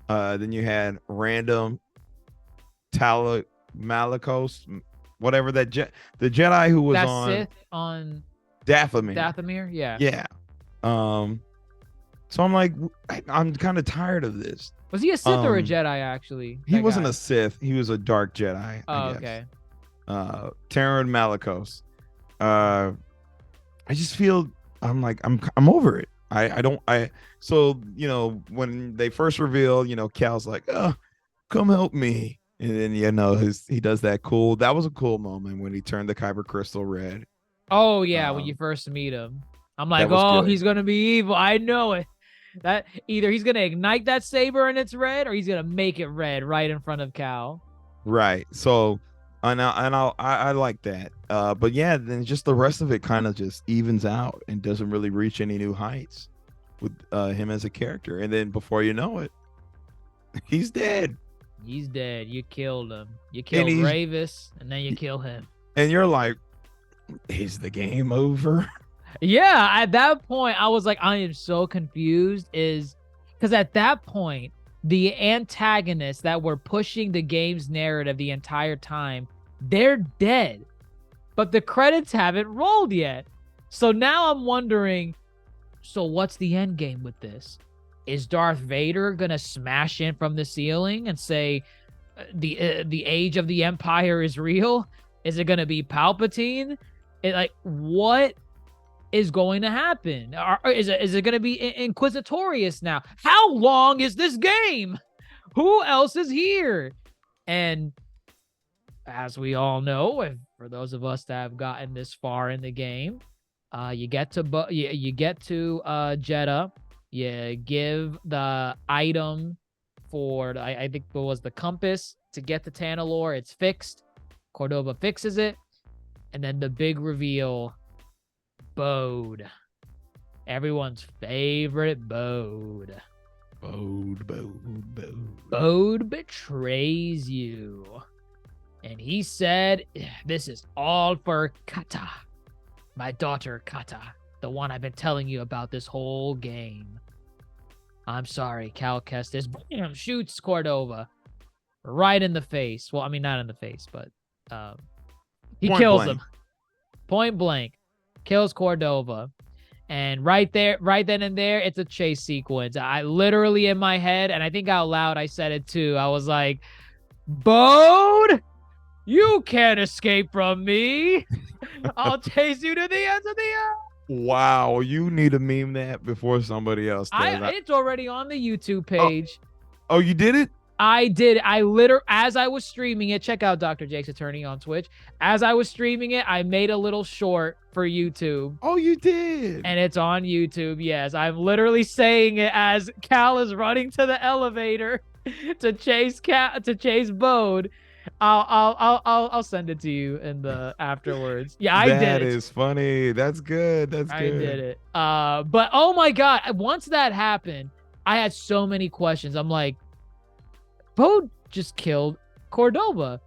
C: Then you had random Malicos, whatever the Jedi who was
A: that
C: on
A: Sith on
C: Dathomir.
A: Yeah.
C: So I'm like, I'm kind of tired of this.
A: Was he a Sith or a Jedi, actually?
C: He wasn't a Sith. He was a dark Jedi.
A: Oh, okay.
C: Terran Malicos. I just feel I'm over it. So, when they first reveal, Cal's like, oh, come help me. And then, he does that was a cool moment when he turned the Kyber crystal red.
A: Oh yeah. When you first meet him, I'm like, oh, good. He's going to be evil. I know it. That either he's going to ignite that saber and it's red, or he's going to make it red right in front of Cal.
C: Right. So, I like that. But yeah, then just the rest of it kind of just evens out and doesn't really reach any new heights with him as a character. And then before you know it, he's dead.
A: He's dead. You killed him. You killed Ravis, and then you kill him.
C: And you're like, is the game over?
A: Yeah, at that point, I was like, I am so confused. Because at that point, the antagonists that were pushing the game's narrative the entire time, they're dead. But the credits haven't rolled yet. So now I'm wondering, so what's the end game with this? Is Darth Vader going to smash in from the ceiling and say the age of the Empire is real? Is it going to be Palpatine? What is going to happen? Is it going to be Inquisitorius now? How long is this game? Who else is here? And as we all know, and for those of us that have gotten this far in the game, you get to Jeddah. You give the item for I think it was the compass to get to Tanalorr. It's fixed. Cordova fixes it, and then the big reveal. Bode. Everyone's favorite Bode. Bode betrays you. And he said, this is all for Kata. My daughter Kata. The one I've been telling you about this whole game. I'm sorry, Cal Kestis. Bam! Shoots Cordova. Right in the face. Well, I mean, not in the face, but he kills him. Point blank. Kills Cordova. And right then and there, it's a chase sequence. I literally in my head, and I think out loud I said it too. I was like, Bode, you can't escape from me. I'll chase you to the ends of the earth.
C: Wow, you need to meme that before somebody else does.
A: It's already on the YouTube page.
C: Oh, you did it?
A: I did. As I was streaming it, check out Dr. Jake's Attorney on Twitch. As I was streaming it, I made a little short for YouTube.
C: Oh, you did?
A: And it's on YouTube, yes. I'm literally saying it as Cal is running to the elevator to chase Bode. I'll send it to you in the afterwards. Yeah, I did
C: That
A: it.
C: is funny. That's good. That's
A: I did
C: good.
A: it. But oh my god, once that happened, I had so many questions. I'm like, Poe just killed Cordoba.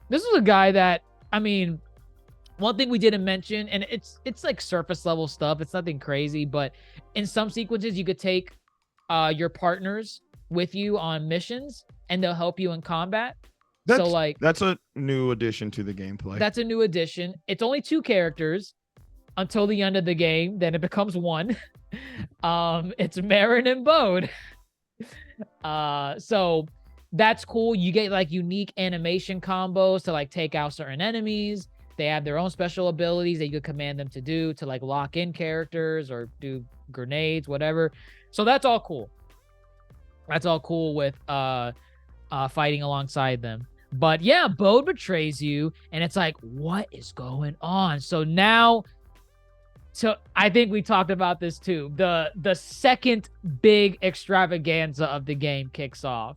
A: This was a guy that, I mean, one thing we didn't mention, and it's like surface level stuff. It's nothing crazy, but in some sequences, you could take your partners with you on missions, and they'll help you in combat. So like
C: That's a new addition to the gameplay.
A: that's a new addition. It's only 2 characters until the end of the game. Then it becomes 1. It's Marin and Bode. So that's cool. You get like unique animation combos to like take out certain enemies. They have their own special abilities that you could command them to do to like lock in characters or do grenades, whatever. So that's all cool. That's all cool with fighting alongside them. But yeah, Bode betrays you, and it's like, what is going on? So now, so I think we talked about this too. The second big extravaganza of the game kicks off.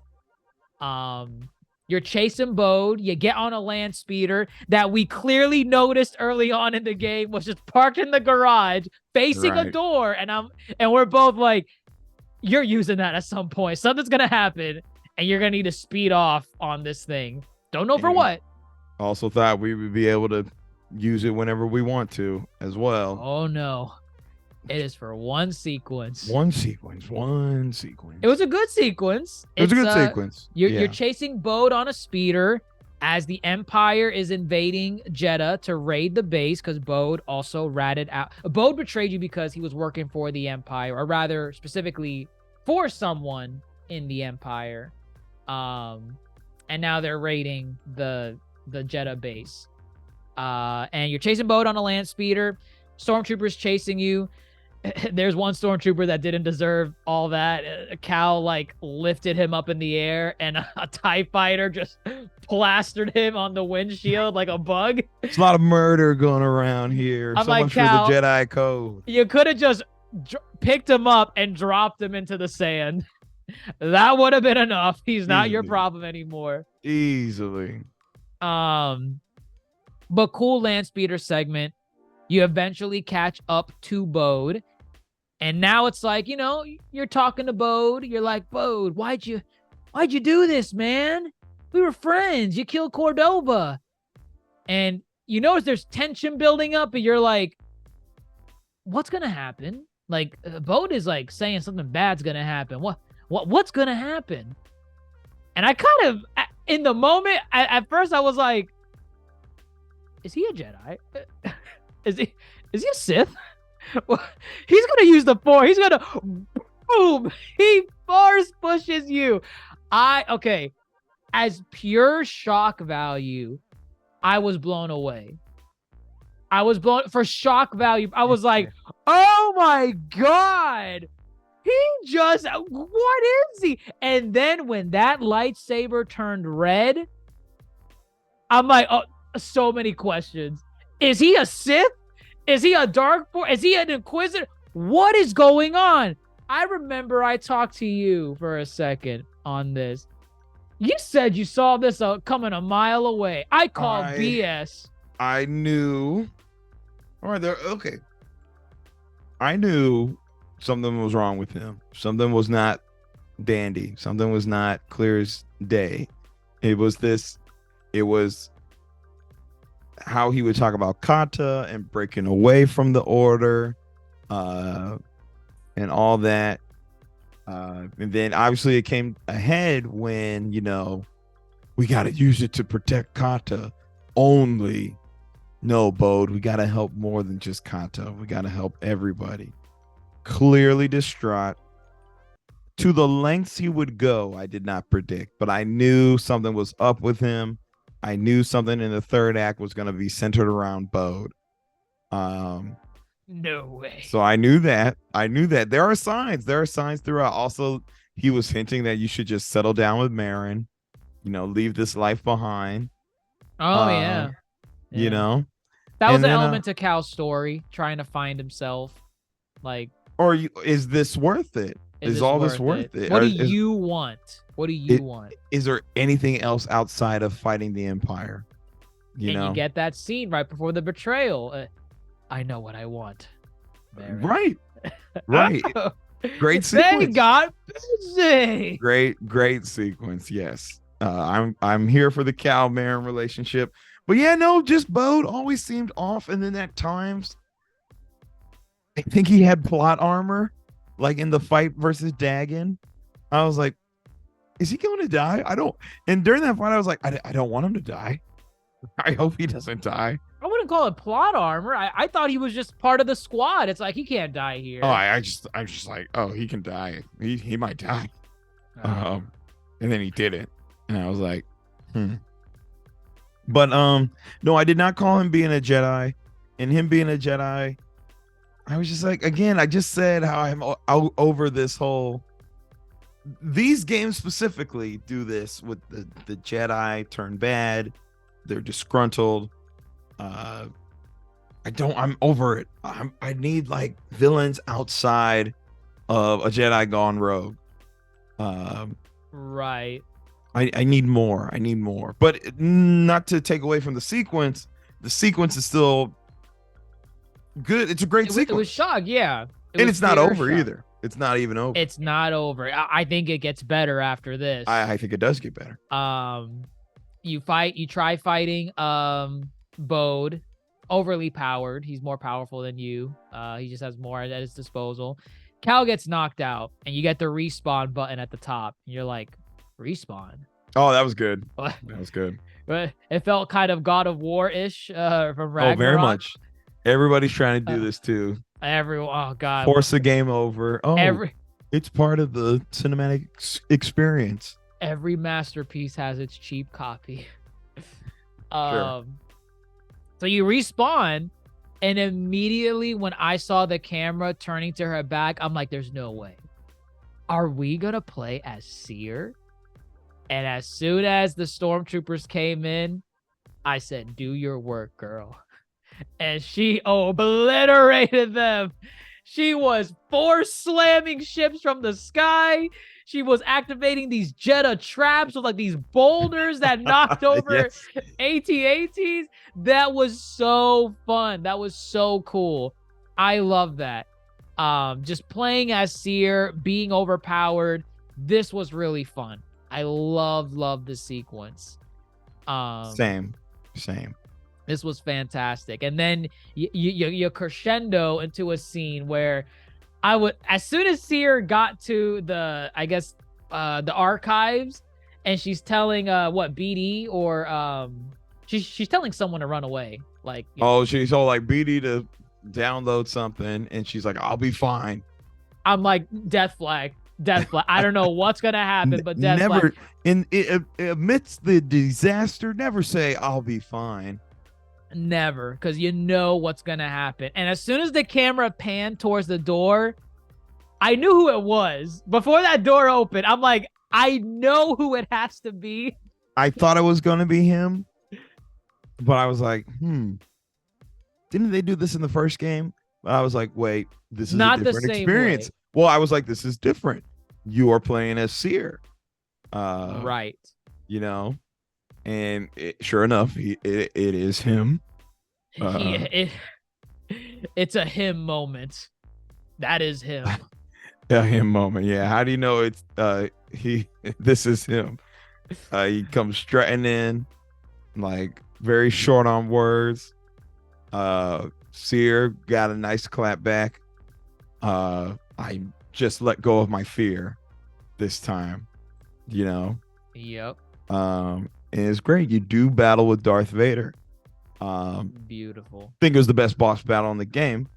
A: You're chasing Bode. You get on a land speeder that we clearly noticed early on in the game was just parked in the garage facing a door, and we're both like, you're using that at some point. Something's gonna happen, and you're gonna need to speed off on this thing. Don't know for what.
C: Also thought we would be able to use it whenever we want to as well.
A: Oh no. It is for one sequence.
C: One sequence.
A: It was a good sequence.
C: It was a good sequence.
A: You're chasing Bode on a speeder as the Empire is invading Jeddah to raid the base because Bode also ratted out. Bode betrayed you because he was working for the Empire, or rather specifically for someone in the Empire. And now they're raiding the Jeddah base. And you're chasing Bode on a land speeder. Stormtroopers chasing you. There's one stormtrooper that didn't deserve all that. Cal like lifted him up in the air, and a TIE fighter just plastered him on the windshield like a bug.
C: It's a lot of murder going around here.
A: I'm
C: so
A: like,
C: much
A: Cal,
C: for the Jedi code.
A: You could have just picked him up and dropped him into the sand. That would have been enough. He's not your problem anymore.
C: Easily.
A: But cool land speeder segment. You eventually catch up to Bode. And now it's like, you know, you're talking to Bode. You're like, Bode, why'd you do this, man? We were friends. You killed Cordoba. And you notice there's tension building up, and you're like, what's going to happen? Like, Bode is like saying something bad's going to happen. What's going to happen? And I kind of, in the moment, at first I was like, is he a Jedi? Is he a Sith? Well, he's gonna use the Force. He's gonna boom. He Force pushes you. Okay. As pure shock value, I was blown away. I was blown for shock value. I was like, oh my god. What is he? And then when that lightsaber turned red, I'm like, oh, so many questions. Is he a Sith? Is he a Dark Force? Is he an Inquisitor? What is going on? I remember I talked to you for a second on this. You said you saw this coming a mile away. I called BS.
C: I knew. All right, okay. I knew something was wrong with him. Something was not dandy. Something was not clear as day. It was how he would talk about Kata and breaking away from the order, and all that. And then obviously it came ahead when, you know, we got to use it to protect Kata only. No, Bode, we got to help more than just Kata. We got to help everybody. Clearly distraught. To the lengths he would go, I did not predict, but I knew something was up with him. I knew something in the third act was going to be centered around Bode.
A: No way.
C: So I knew that. There are signs. There are signs throughout. Also, he was hinting that you should just settle down with Marin, you know, leave this life behind.
A: Oh, yeah.
C: You know?
A: That was an element to Cal's story, trying to find himself. Like,
C: or is this worth it? Is all this worth it?
A: What do you want? What do you want?
C: Is there anything else outside of fighting the Empire? You know,
A: you get that scene right before the betrayal. I know what I want. Baron.
C: Right. Right. Great sequence.
A: They got busy.
C: Great sequence. Yes. I'm here for the Cal Baron relationship. But yeah, no, just Bode always seemed off. And then at times, I think he had plot armor, like in the fight versus Dagon. I was like, is he going to die? And during that fight, I was like, I don't want him to die. I hope he doesn't die.
A: I wouldn't call it plot armor. I thought he was just part of the squad. It's like, he can't die here.
C: Oh, I just like, oh, he can die. He might die. And then he did it. And I was like, But no, I did not call him being a Jedi. And him being a Jedi, I was just like, again, I just said how I'm over this whole. These games specifically do this with the Jedi turn bad. They're disgruntled. I'm over it. I need like villains outside of a Jedi gone rogue.
A: Right.
C: I need more. I need more. But not to take away from the sequence. The sequence is still good. It's a great sequence.
A: It was shock, yeah.
C: And it's not over either. It's not even over.
A: It's not over. I think it gets better after this.
C: I think it does get better.
A: You try fighting Bode, overly powered. He's more powerful than you. He just has more at his disposal. Cal gets knocked out, and you get the respawn button at the top. And you're like, respawn?
C: Oh, that was good.
A: What?
C: That was good.
A: But it felt kind of God of War-ish from Ragnarok.
C: Oh, very much. Everybody's trying to do this too.
A: Oh God.
C: Force the game over. Oh, it's part of the cinematic experience.
A: Every masterpiece has its cheap copy.
C: Sure.
A: So you respawn, and immediately when I saw the camera turning to her back, I'm like, there's no way. Are we gonna play as Seer? And as soon as the stormtroopers came in, I said, do your work, girl. And she obliterated them. She was force slamming ships from the sky. She was activating these Jedi traps with like these boulders that knocked over AT-ATs. That was so fun. That was so cool. I love that. Just playing as Seer, being overpowered. This was really fun. I love the sequence.
C: Same.
A: This was fantastic. And then you crescendo into a scene where as soon as Seer got to the archives, and she's telling BD or she's telling someone to run away. Like,
C: she's all like BD to download something, and she's like, I'll be fine.
A: I'm like, death flag. I don't know what's gonna happen, but death flag.
C: Amidst the disaster, never say I'll be fine.
A: Never, because you know what's gonna happen. And as soon as the camera panned towards the door, I knew who it was. Before that door opened, I'm like, I know who it has to be.
C: I thought it was gonna be him, but I was like, didn't they do this in the first game? But I was like, wait, this is not a different experience.
A: Way.
C: Well, I was like, this is different. You are playing as Seer.
A: Right.
C: You know, and sure enough, it is him.
A: It's a him moment. That is him.
C: A him moment. Yeah. How do you know it's this is him? He comes strutting in, like very short on words. Seer got a nice clap back. I just let go of my fear this time, you know.
A: Yep.
C: And it's great. You do battle with Darth Vader.
A: Beautiful.
C: I think it was the best boss battle in the game.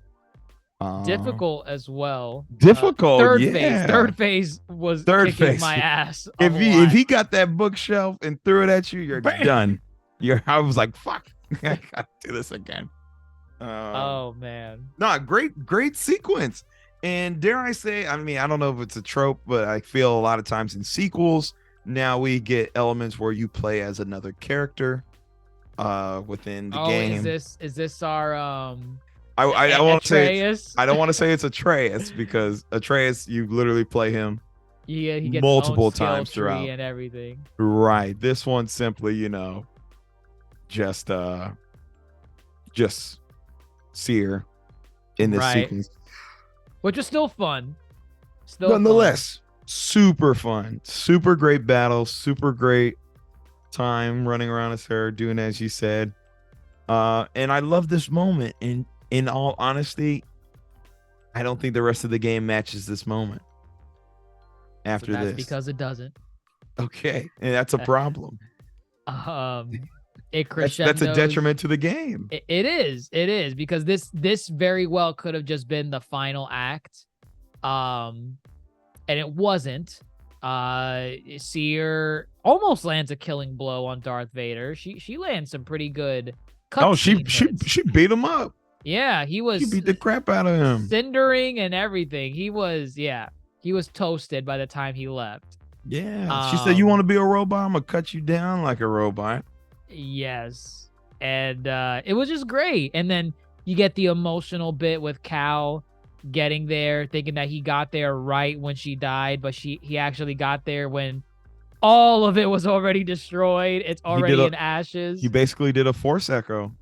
A: Difficult as well.
C: Difficult.
A: Third phase was kicking my ass.
C: If he got that bookshelf and threw it at you, you're done. I was like, fuck, I gotta do this again.
A: Oh man.
C: No, great sequence. And dare I say, I mean, I don't know if it's a trope, but I feel a lot of times in sequels, now we get elements where you play as another character within the game.
A: Is this our
C: I want to say
A: Atreus.
C: I don't want to say it's Atreus because Atreus, you literally play him
A: He gets his own
C: multiple
A: skill
C: times
A: tree
C: throughout.
A: and everything.
C: Right. This one simply, just just Seer in this
A: Right.
C: sequence.
A: Which is still fun. Still fun.
C: Nonetheless, super fun, super great battle, super great time running around as her, doing as you said. And I love this moment. And in all honesty, I don't think the rest of the game matches this moment after
A: So that's
C: this.
A: because it doesn't.
C: Okay, and that's a problem.
A: It crescendos.
C: That's a detriment to the game.
A: It is because this very well could have just been the final act, and it wasn't. Seer almost lands a killing blow on Darth Vader. She lands some pretty good.
C: Oh, she
A: hits.
C: beat him up.
A: Yeah, he was.
C: She beat the crap out of him.
A: Cindering and everything. He was toasted by the time he left.
C: Yeah, she said, "You want to be a robot? I'm gonna cut you down like a robot."
A: Yes, and it was just great. And then you get the emotional bit with Cal getting there, thinking that he got there right when she died, but he actually got there when all of it was already destroyed. It's already in ashes.
C: He basically did a Force echo.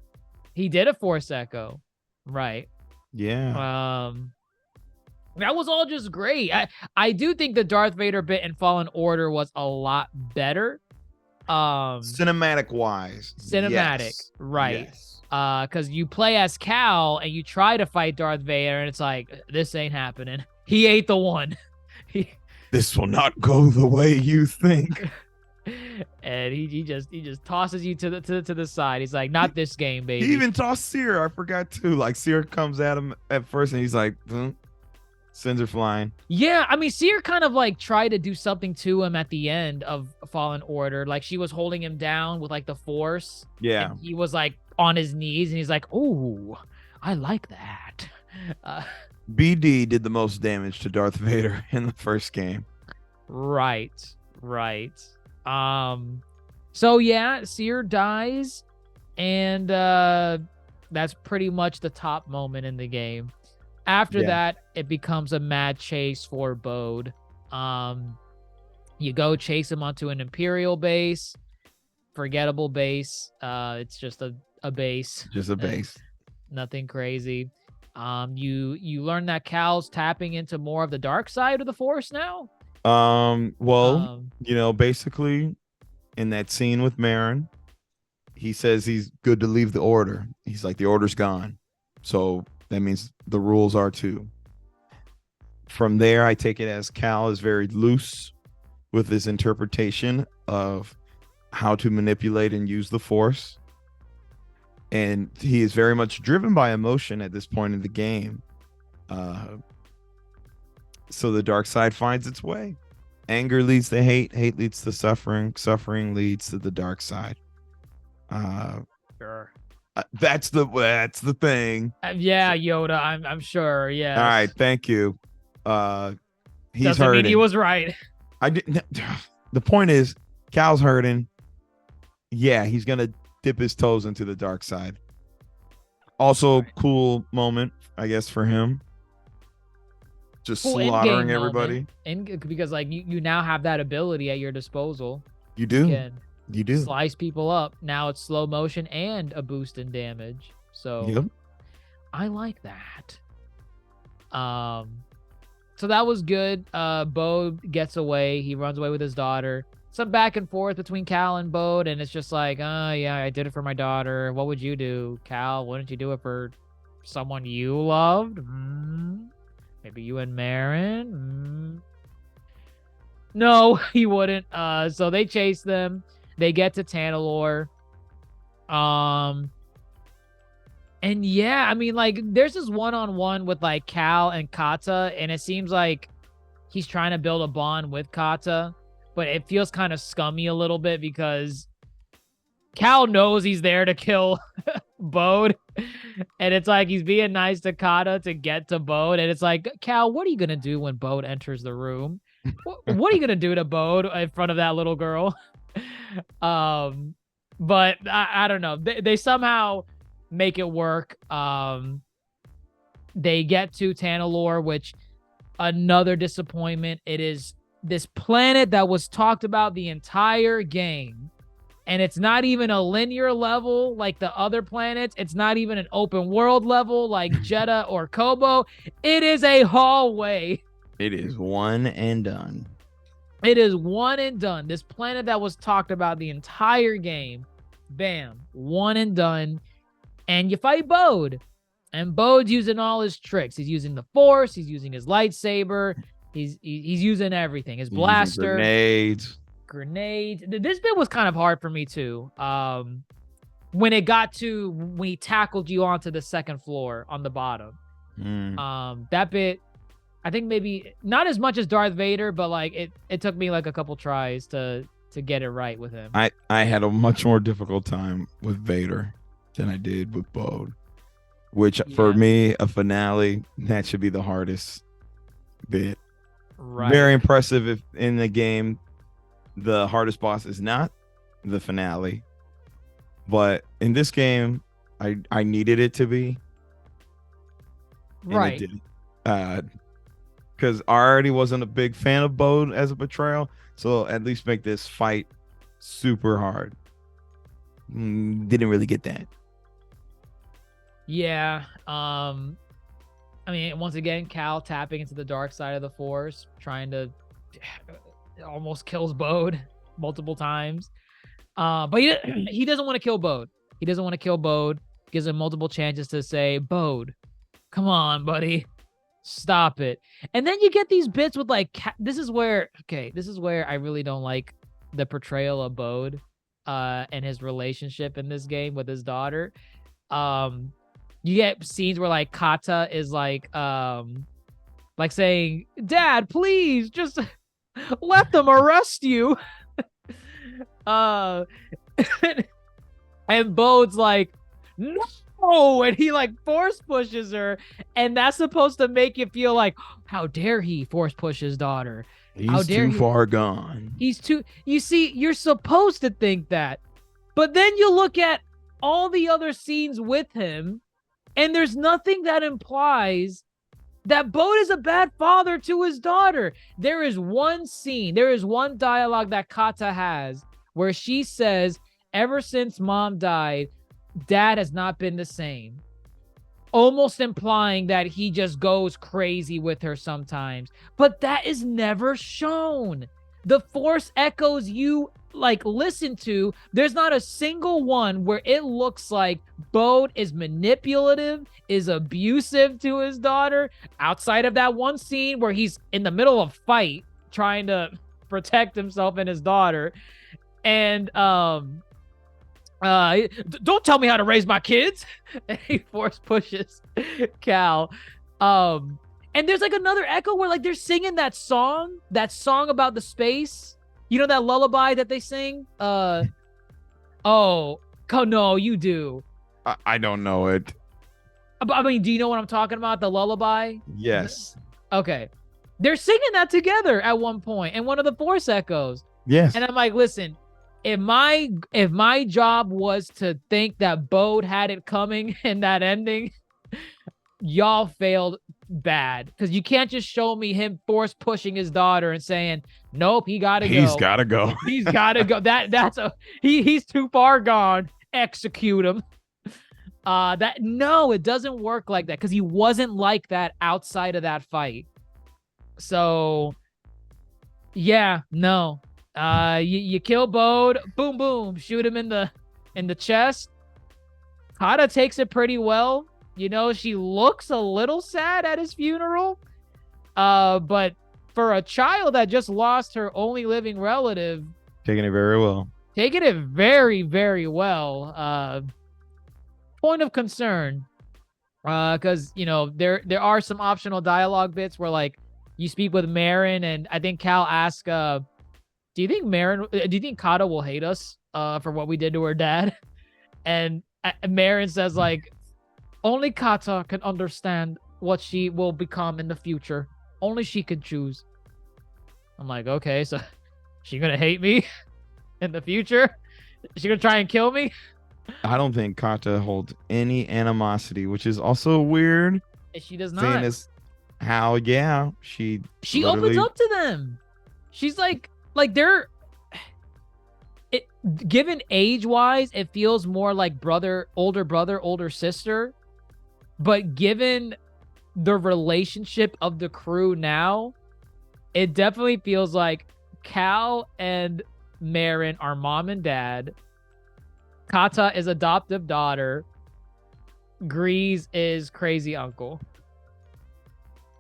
A: He did a Force echo, right?
C: Yeah.
A: That was all just great. I do think the Darth Vader bit in Fallen Order was a lot better.
C: Cinematic wise. Yes.
A: Right.
C: Yes.
A: Because you play as Cal and you try to fight Darth Vader, and it's like, this ain't happening. He ain't the one.
C: This will not go the way you think.
A: And he just tosses you to the side. He's like, not this game, baby.
C: He even tossed Seer. I forgot too. Like Seer comes at him at first, and he's like, sends her flying.
A: Yeah, I mean, Seer kind of like tried to do something to him at the end of Fallen Order. Like she was holding him down with like the Force.
C: Yeah.
A: And he was like on his knees, and he's like, "Oh, I like that."
C: BD did the most damage to Darth Vader in the first game.
A: Right. So yeah, Seer dies, and that's pretty much the top moment in the game. After that, it becomes a mad chase for Bode. You go chase him onto an Imperial base, forgettable base. It's just a base.
C: Just a base.
A: Nothing crazy. You learn that Cal's tapping into more of the dark side of the Force now.
C: Basically in that scene with Marin, he says he's good to leave the order. He's like, the order's gone. So that means the rules are too. From there, I take it as Cal is very loose with his interpretation of how to manipulate and use the Force. And he is very much driven by emotion at this point in the game. So the dark side finds its way. Anger leads to hate. Hate leads to suffering. Suffering leads to the dark side.
A: Sure.
C: That's the thing.
A: Yeah, Yoda. I'm sure. Yeah.
C: All right. Thank you. He's
A: Doesn't
C: hurting.
A: mean he was right.
C: I didn't. The point is, Cal's hurting. Yeah, he's gonna dip his toes into the dark side. Also, cool moment, I guess, for him. Just
A: Cool
C: slaughtering
A: in-game
C: everybody.
A: moment. Because like you now have that ability at your disposal.
C: You do.
A: You can slice people up. Now it's slow motion and a boost in damage. So
C: yep.
A: I like that. So that was good. Bode gets away. He runs away with his daughter. Some back and forth between Cal and Bode, and it's just like, oh yeah, I did it for my daughter. What would you do, Cal? Wouldn't you do it for someone you loved? Maybe you and Marin? No, he wouldn't. So they chase them. They get to Tanalorr. And yeah, I mean, like, there's this one-on-one with like Cal and Kata, and it seems like he's trying to build a bond with Kata, but it feels kind of scummy a little bit because Cal knows he's there to kill Bode, and it's like he's being nice to Kata to get to Bode, and it's like, Cal, what are you gonna do when Bode enters the room? What are you gonna do to Bode in front of that little girl? But I don't know. They somehow make it work. They get to Tanalorr, which another disappointment. It is this planet that was talked about the entire game. And it's not even a linear level like the other planets. It's not even an open world level like Jeddah or Kobo. It is a hallway.
C: It is one and done.
A: It is one and done. This planet that was talked about the entire game, bam, one and done. And you fight Bode. And Bode's using all his tricks. He's using the Force. He's using his lightsaber. He's using everything. His blaster. Grenades. This bit was kind of hard for me too. When he tackled you onto the second floor on the bottom. That bit, I think maybe not as much as Darth Vader, but like it took me like a couple tries to get it right with him.
C: I had a much more difficult time with Vader than I did with Bode, which for me, a finale, that should be the hardest bit. Right. Very impressive if in the game the hardest boss is not the finale, but in this game I needed it to be.
A: Right.
C: Because I already wasn't a big fan of Bode as a betrayal, so at least make this fight super hard. Didn't really get that.
A: Yeah. I mean, once again, Cal tapping into the dark side of the Force, trying to almost kills Bode multiple times. But he doesn't want to kill Bode. He doesn't want to kill Bode. Gives him multiple chances to say, Bode, come on, buddy. Stop it. And then you get these bits with like, this is where I really don't like the portrayal of Bode and his relationship in this game with his daughter. You get scenes where like Kata is like saying, Dad, please just let them arrest you. And Bode's like, no, and he like force pushes her, and that's supposed to make you feel like, how dare he force push his daughter?
C: He's too far gone.
A: You see, you're supposed to think that, but then you look at all the other scenes with him, and there's nothing that implies that Bode is a bad father to his daughter. There is one scene, there is one dialogue that Kata has where she says, ever since Mom died, Dad has not been the same. Almost implying that he just goes crazy with her sometimes. But that is never shown. The Force echoes you like listen to, there's not a single one where it looks like Bode is manipulative, is abusive to his daughter, outside of that one scene where he's in the middle of a fight trying to protect himself and his daughter. And don't tell me how to raise my kids. And he force pushes Cal. And there's like another echo where like they're singing that song about the space. You know that lullaby that they sing? No, you do.
C: I don't know it.
A: I mean, do you know what I'm talking about? The lullaby?
C: Yes.
A: Okay. They're singing that together at one point in one of the Force echoes.
C: Yes.
A: And I'm like, listen, if my job was to think that Bode had it coming in that ending, y'all failed bad, because you can't just show me him force pushing his daughter and saying, nope, he's gotta go.
C: He's gotta go.
A: He's too far gone. Execute him. It doesn't work like that, because he wasn't like that outside of that fight. So yeah, no. You kill Bode, boom boom, shoot him in the chest. Kata takes it pretty well. You know, she looks a little sad at his funeral. But for a child that just lost her only living relative,
C: taking it very well.
A: Taking it very, very well. Point of concern. Because, you know, there are some optional dialogue bits where, like, you speak with Marin, and I think Cal asks, do you think Kata will hate us for what we did to her dad? And Marin says, like, only Kata can understand what she will become in the future. Only she can choose. I'm like, okay, so she gonna hate me in the future? She gonna try and kill me?
C: I don't think Kata holds any animosity, which is also weird,
A: She does
C: Seeing
A: not.
C: as how, yeah, she
A: She opens
C: literally
A: up to them. She's like they're it given age wise, it feels more like brother, older sister. But given the relationship of the crew now, it definitely feels like Cal and Marin are mom and dad. Kata is adoptive daughter. Grease is crazy uncle.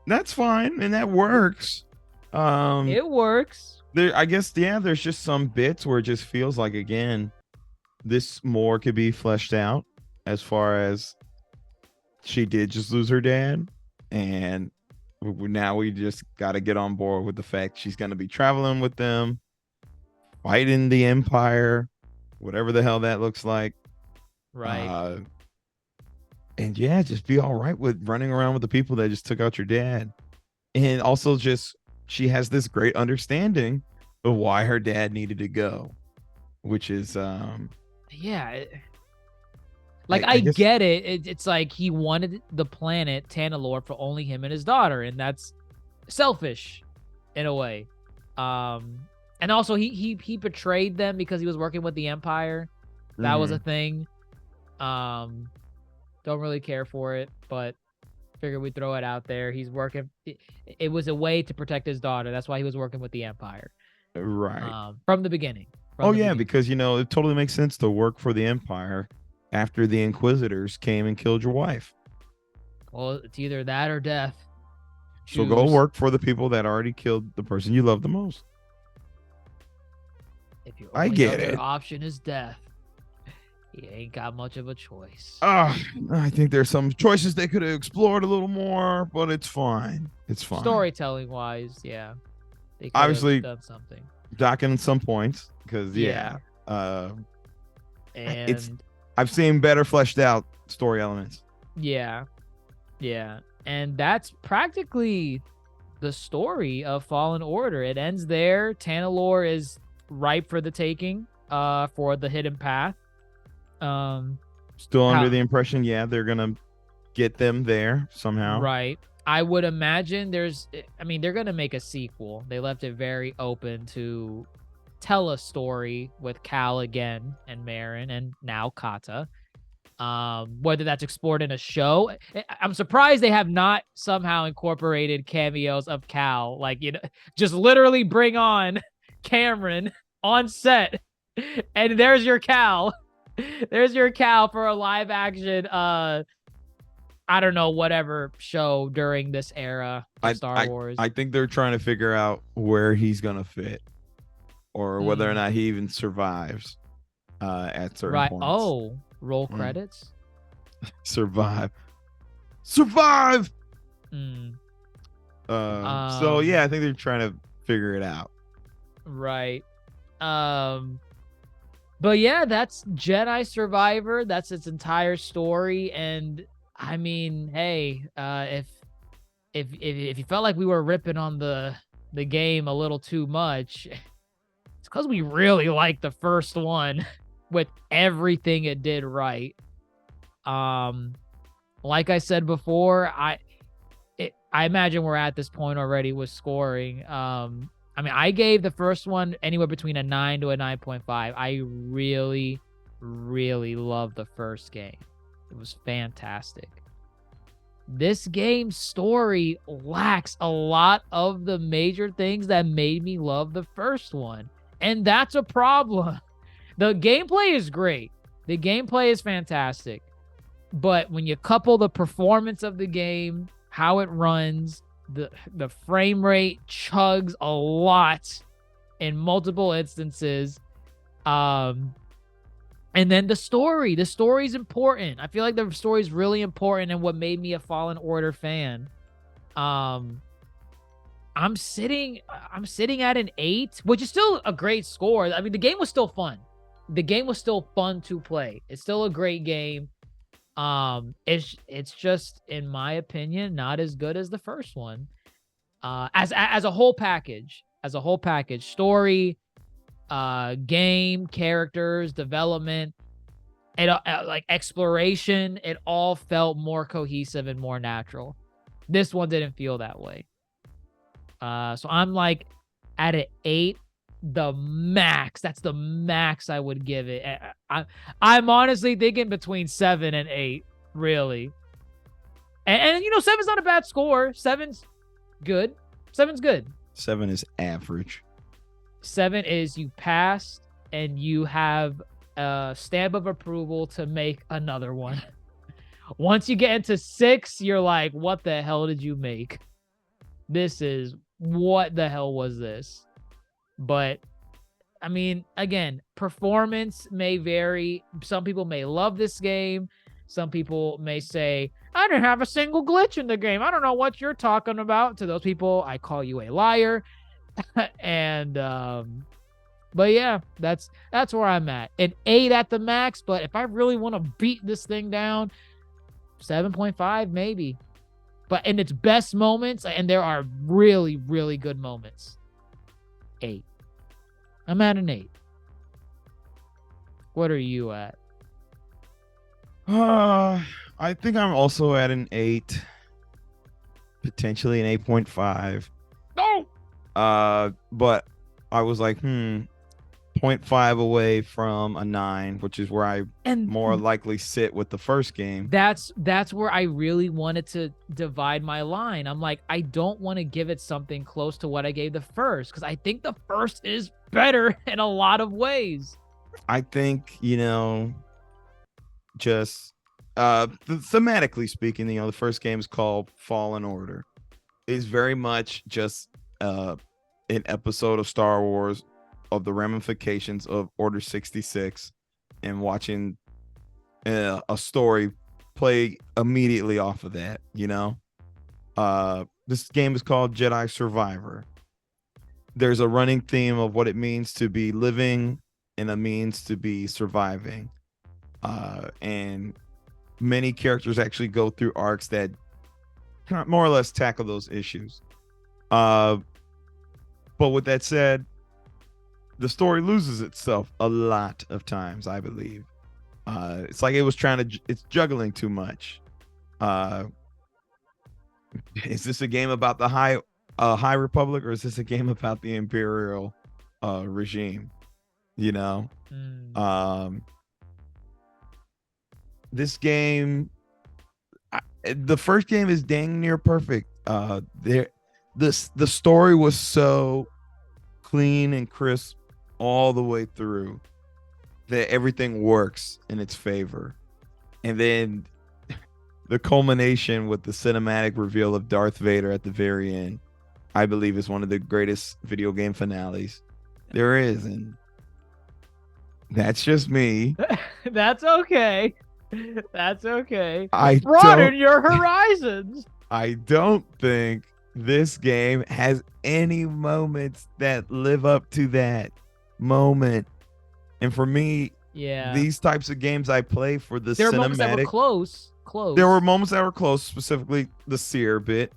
C: that's fine and that works.
A: It works.
C: There, I guess, yeah, there's just some bits where it just feels like, again, this more could be fleshed out, as far as she did just lose her dad, and now we just got to get on board with the fact she's going to be traveling with them, fighting the Empire, whatever the hell that looks like.
A: Right.
C: Uh, and yeah, just be all right with running around with the people that just took out your dad. And also, just she has this great understanding of why her dad needed to go, which is
A: Yeah. Like
C: I
A: I
C: guess
A: get it. It's like he wanted the planet Tanalorr for only him and his daughter, and that's selfish in a way. And also he betrayed them because he was working with the Empire. That was a
C: mhm,
A: thing. Don't really care for it, but figured we'd throw it out there. He's working. It was a way to protect his daughter. That's why he was working with the Empire.
C: right.
A: From the beginning.
C: Oh
A: From the
C: yeah,
A: beginning.
C: because it totally makes sense to work for the Empire after the Inquisitors came and killed your wife.
A: Well, it's either that or death.
C: So go
A: Choose.
C: work for the people that already killed the person you love the most.
A: If your
C: I
A: only
C: get
A: other
C: it.
A: option is death, you ain't got much of a choice.
C: I think there's some choices they could have explored a little more, but it's fine. It's fine.
A: Storytelling wise, yeah, they could have
C: Obviously,
A: done something.
C: docking some points because
A: Yeah,
C: uh, it's
A: and
C: I've seen better fleshed out story elements.
A: yeah, yeah, and that's practically the story of Fallen Order. It ends there. Tanalorr is ripe for the taking. For the hidden path.
C: Still under
A: How
C: the impression, yeah, they're gonna get them there somehow.
A: right. I would imagine I mean, they're gonna make a sequel. They left it very open to tell a story with Cal again and Marin and now Kata. Whether that's explored in a show. I'm surprised they have not somehow incorporated cameos of Cal. Like, just literally bring on Cameron on set. And there's your Cal. There's your Cal for a live action I don't know, whatever show during this era of
C: I
A: Star
C: I
A: Wars.
C: I think they're trying to figure out where he's gonna fit, or whether or
A: Mm,
C: not he even survives at certain
A: right.
C: points.
A: Oh, roll
C: Mm.
A: credits.
C: Survive, survive.
A: Mm,
C: So yeah,
A: um,
C: I think they're trying to figure it out.
A: right. Um, But yeah, that's Jedi Survivor. That's its entire story. And I mean, hey, if you felt like we were ripping on the game a little too much, it's because we really like the first one with everything it did right. Um, like I said before, I imagine we're at this point already with scoring. I mean, I gave the first one anywhere between a 9 to a 9.5. I really, really love the first game. It was fantastic. This game's story lacks a lot of the major things that made me love the first one. And that's a problem. The gameplay is great. The gameplay is fantastic. But when you couple the performance of the game, how it runs, the frame rate chugs a lot in multiple instances. And then the story. The story is important. I feel like the story is really important and what made me a Fallen Order fan. Um, I'm sitting at an 8, which is still a great score. I mean, the game was still fun. The game was still fun to play. It's still a great game. It's just, in my opinion, not as good as the first one. As a whole package, story, game, characters, development, and like exploration, it all felt more cohesive and more natural. This one didn't feel that way. So I'm like at an 8, the max. That's the max I would give it. I'm honestly thinking between 7 and 8, really. And 7's not a bad score. 7's good. 7's good.
C: 7 is average.
A: 7 is you passed and you have a stamp of approval to make another one. Once you get into 6, you're like, what the hell did you make? What the hell was this? But I mean, again, performance may vary. Some people may love this game. Some people may say, I didn't have a single glitch in the game. I don't know what you're talking about. To those people, I call you a liar. And but yeah, that's where I'm at. An 8 at the max, but if I really want to beat this thing down, 7.5 maybe. But in its best moments, and there are really, really good moments, 8. I'm at an 8. What are you at?
C: I think I'm also at an 8, potentially an 8.5.
A: No.
C: But I was like, 0.5 away from a 9, which is where I more likely sit with the first game.
A: That's where I really wanted to divide my line. I'm like, I don't want to give it something close to what I gave the first, because I think the first is better in a lot of ways.
C: I think, just thematically speaking, the first game is called Fallen Order. It's very much just an episode of Star Wars of the ramifications of Order 66 and watching a story play immediately off of that. This game is called Jedi Survivor. There's a running theme of what it means to be living and a means to be surviving. And many characters actually go through arcs that more or less tackle those issues. But with that said, the story loses itself a lot of times, I believe. It's like it was it's juggling too much. Is this a game about the High Republic, or is this a game about the Imperial regime? This game, the first game is dang near perfect. The story was so clean and crisp all the way through that everything works in its favor. And then the culmination with the cinematic reveal of Darth Vader at the very end, I believe, is one of the greatest video game finales there is. And that's just me.
A: That's okay. That's okay.
C: I
A: broaden your horizons.
C: I don't think this game has any moments that live up to that moment. And for me, these types of games I play for the
A: there
C: cinematic.
A: There were moments that were close.
C: There were moments that were close, specifically the Seer bit.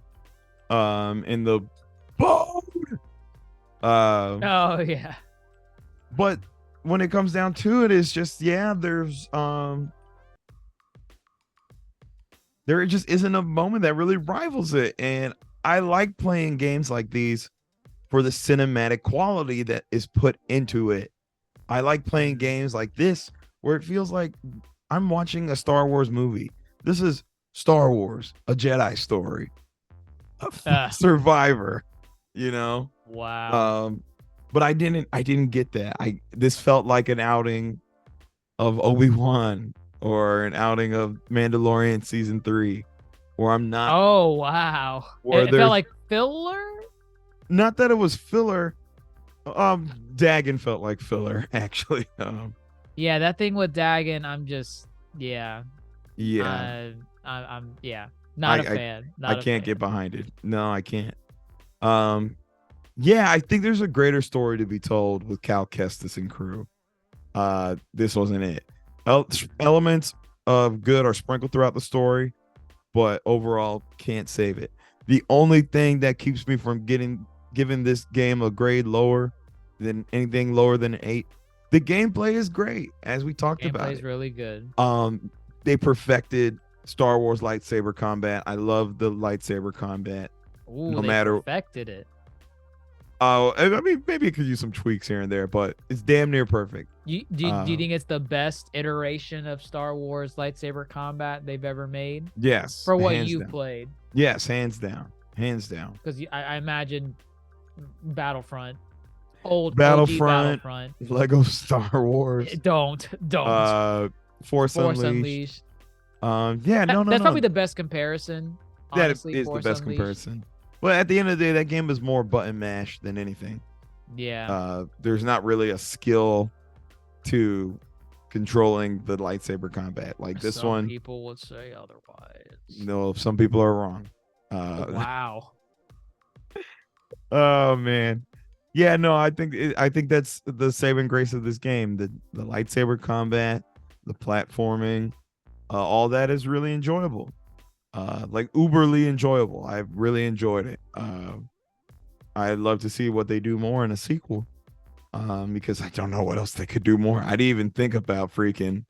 C: In the boat.
A: Oh yeah.
C: But when it comes down to it, it's just there's there just isn't a moment that really rivals it. And I like playing games like these for the cinematic quality that is put into it. I like playing games like this where it feels like I'm watching a Star Wars movie. This is Star Wars, a Jedi story, a Survivor,
A: Wow.
C: But I didn't get that. This felt like an outing of Obi-Wan or an outing of Mandalorian season 3, where I'm not.
A: Oh wow! It felt like filler.
C: Not that it was filler. Dagon felt like filler, actually.
A: Yeah, that thing with Dagon, I'm just
C: yeah.
A: I'm not a fan.
C: I can't get behind it. No, I can't. I think there's a greater story to be told with Cal Kestis and crew. This wasn't it. Elements of good are sprinkled throughout the story, but overall can't save it. The only thing that keeps me from giving this game a grade lower than anything lower than an 8, the gameplay is great, as we talked about.
A: Gameplay is really good.
C: They perfected Star Wars lightsaber combat. I love the lightsaber combat.
A: Ooh,
C: No
A: they
C: matter.
A: perfected it.
C: Oh, I mean, maybe it could use some tweaks here and there, but it's damn near perfect.
A: Do you think it's the best iteration of Star Wars lightsaber combat they've ever made?
C: Yes,
A: For what
C: hands
A: you've
C: down.
A: played?
C: Yes, hands down, hands down.
A: Because I imagine Battlefront, OG
C: Battlefront,
A: Battlefront.
C: Lego Star Wars,
A: Don't.
C: Force
A: Force
C: Unleashed.
A: Unleashed.
C: Yeah, no.
A: That's probably the best comparison.
C: That
A: Honestly,
C: is the
A: Force
C: best
A: Unleashed.
C: comparison. Well, at the end of the day, that game is more button mash than anything.
A: Yeah.
C: There's not really a skill to controlling the lightsaber combat like this
A: Some
C: one.
A: people would say otherwise.
C: No, some people are wrong.
A: Wow.
C: Oh man. Yeah, no, I think that's the saving grace of this game. The lightsaber combat, the platforming, all that is really enjoyable. Like uberly enjoyable. I really enjoyed it. I'd love to see what they do more in a sequel. Because I don't know what else they could do more. I didn't even think about freaking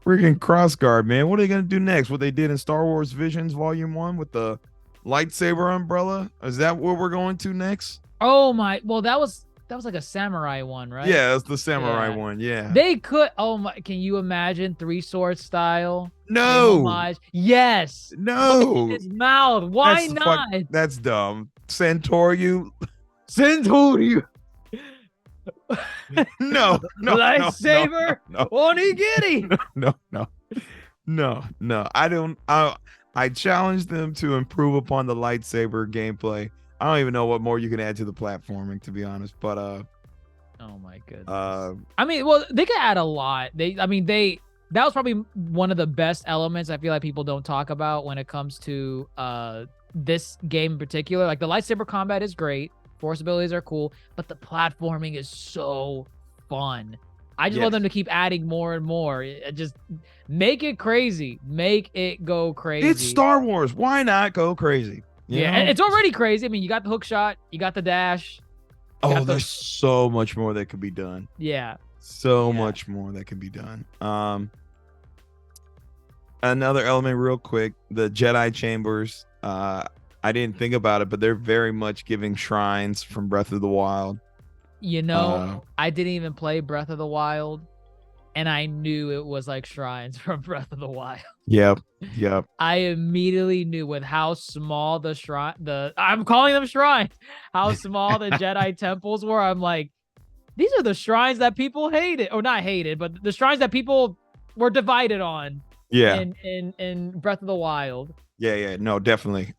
C: crossguard, man. What are they gonna do next? What they did in Star Wars Visions Volume 1 with the lightsaber umbrella? Is that what we're going to next?
A: Oh my! Well, that was like a samurai one, right?
C: Yeah, it's the samurai
A: Yeah.
C: one. Yeah.
A: They could. Oh my! Can you imagine Three Sword style?
C: No.
A: Homage? Yes.
C: No.
A: His mouth. Why
C: That's
A: not?
C: That's dumb. Centaur,
A: Centauri.
C: no,
A: Lightsaber.
C: no,
A: Onigiri.
C: no. I challenge them to improve upon the lightsaber gameplay. I don't even know what more you can add to the platforming, to be honest. But
A: Oh my goodness.
C: I
A: mean, well, they could add a lot. That was probably one of the best elements I feel like people don't talk about when it comes to this game in particular. Like the lightsaber combat is great, force abilities are cool, but the platforming is so fun. I just want them to keep adding more and more. Just make it crazy. Make it go crazy.
C: It's Star Wars. Why not go crazy?
A: Yeah, and it's already crazy. I mean, you got the hook shot, you got the dash.
C: Oh, there's so much more that could be done.
A: Yeah.
C: So much more that can be done. Another element real quick, the Jedi chambers. I didn't think about it, but they're very much giving shrines from Breath of the Wild.
A: You know, I didn't even play Breath of the Wild, and I knew it was like shrines from Breath of the Wild.
C: Yep.
A: I immediately knew with how small I'm calling them shrines, how small the Jedi temples were. I'm like, these are the shrines that people hated, or not hated, but the shrines that people were divided on.
C: Yeah.
A: In Breath of the Wild.
C: Yeah. No, definitely.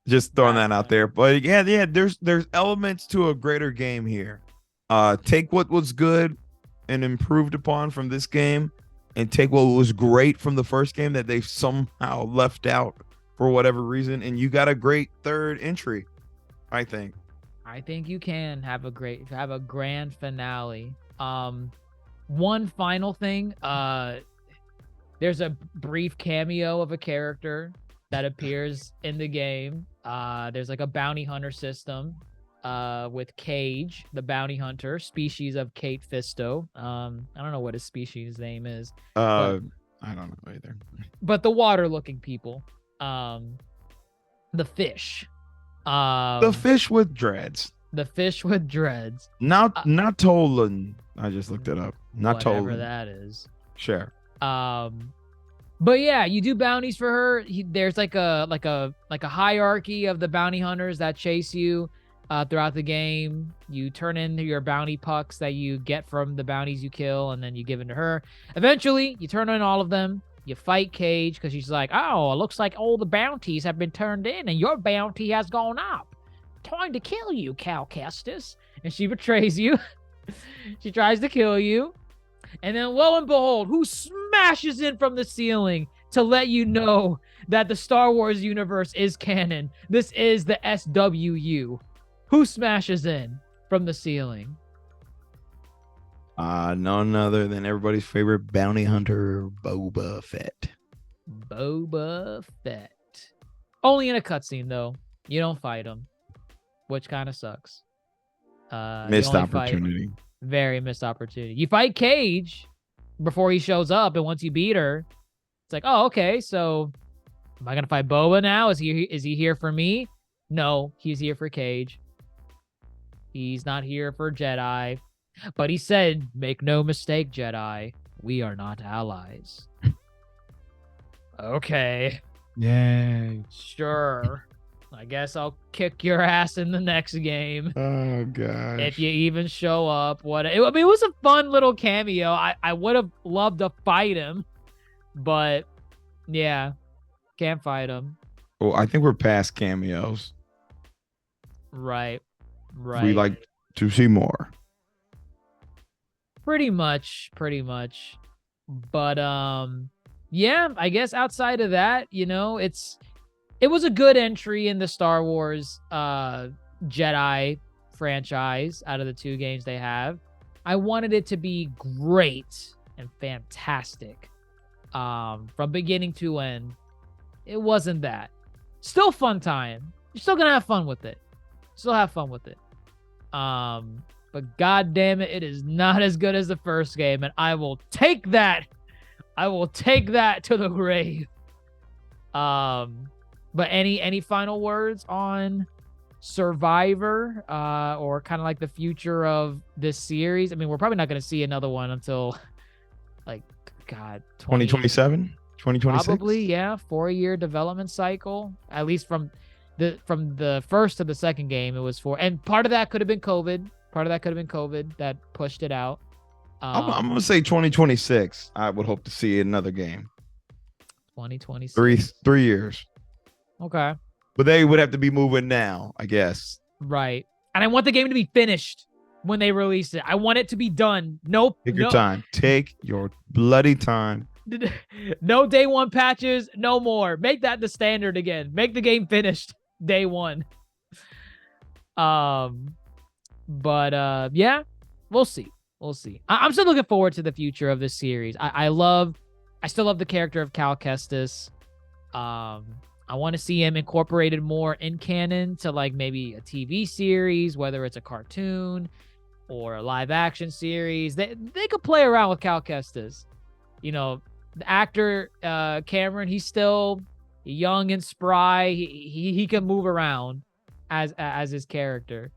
C: Just throwing that out there. But yeah, there's elements to a greater game here. Take what was good and improved upon from this game, and take what was great from the first game that they somehow left out for whatever reason, and you got a great third entry, I think.
A: I think you can have a grand finale. One final thing, there's a brief cameo of a character that appears in the game. There's like a bounty hunter system with Cage, the bounty hunter, species of Kate Fisto. I don't know what his species name is.
C: I don't know either.
A: But the water-looking people. The fish.
C: The fish with dreads.
A: The fish with dreads.
C: Not Tolan. I just looked it up. Not Tolan.
A: Whatever that is.
C: Sure.
A: But yeah, you do bounties for her. There's like a hierarchy of the bounty hunters that chase you throughout the game. You turn in your bounty pucks that you get from the bounties you kill, and then you give them to her. Eventually, you turn in all of them. You fight Cage because she's like, oh, it looks like all the bounties have been turned in, and your bounty has gone up. Time to kill you, Cal Kestis. And she betrays you. She tries to kill you. And then lo and behold, who smashes in from the ceiling to let you know that the Star Wars universe is canon? This is the SWU. Who smashes in from the ceiling?
C: None other than everybody's favorite bounty hunter, Boba Fett.
A: Boba Fett. Only in a cutscene, though. You don't fight him, which kind of sucks.
C: Missed opportunity.
A: Very missed opportunity. You fight Cage, before he shows up, and once you beat her, it's like, oh, okay, so am I gonna fight Boba now? Is he here for me? No, he's here for Cage. He's not here for Jedi. But he said, make no mistake, Jedi, we are not allies. Okay.
C: Yay.
A: Sure. I guess I'll kick your ass in the next game.
C: Oh gosh.
A: If you even show up. It was a fun little cameo. I would have loved to fight him. But yeah, can't fight him.
C: Well, I think we're past cameos.
A: Right.
C: We like to see more.
A: Pretty much. But yeah, I guess outside of that, it was a good entry in the Star Wars Jedi franchise out of the 2 games they have. I wanted it to be great and fantastic. From beginning to end. It wasn't that. Still fun time. You're still gonna have fun with it. But god damn it, it is not as good as the first game, and I will take that. To the grave. But any final words on Survivor, or kind of like the future of this series? I mean, we're probably not going to see another one until, like, God,
C: 2027, 2026.
A: Probably, yeah. 4-year development cycle, at least from the first to the second game. It was 4, and part of that could have been COVID. That pushed it out.
C: I'm gonna say 2026. I would hope to see another game.
A: 2026.
C: 3 years.
A: Okay.
C: But they would have to be moving now, I guess.
A: Right. And I want the game to be finished when they release it. I want it to be done. Nope.
C: Take your time. Take your bloody time.
A: No day 1 patches. No more. Make that the standard again. Make the game finished day 1. But yeah, we'll see. I'm still looking forward to the future of this series. I still love the character of Cal Kestis. I want to see him incorporated more in canon to, like, maybe a TV series, whether it's a cartoon or a live action series. They could play around with Cal Kestis. The actor Cameron, he's still young and spry. He can move around as his character.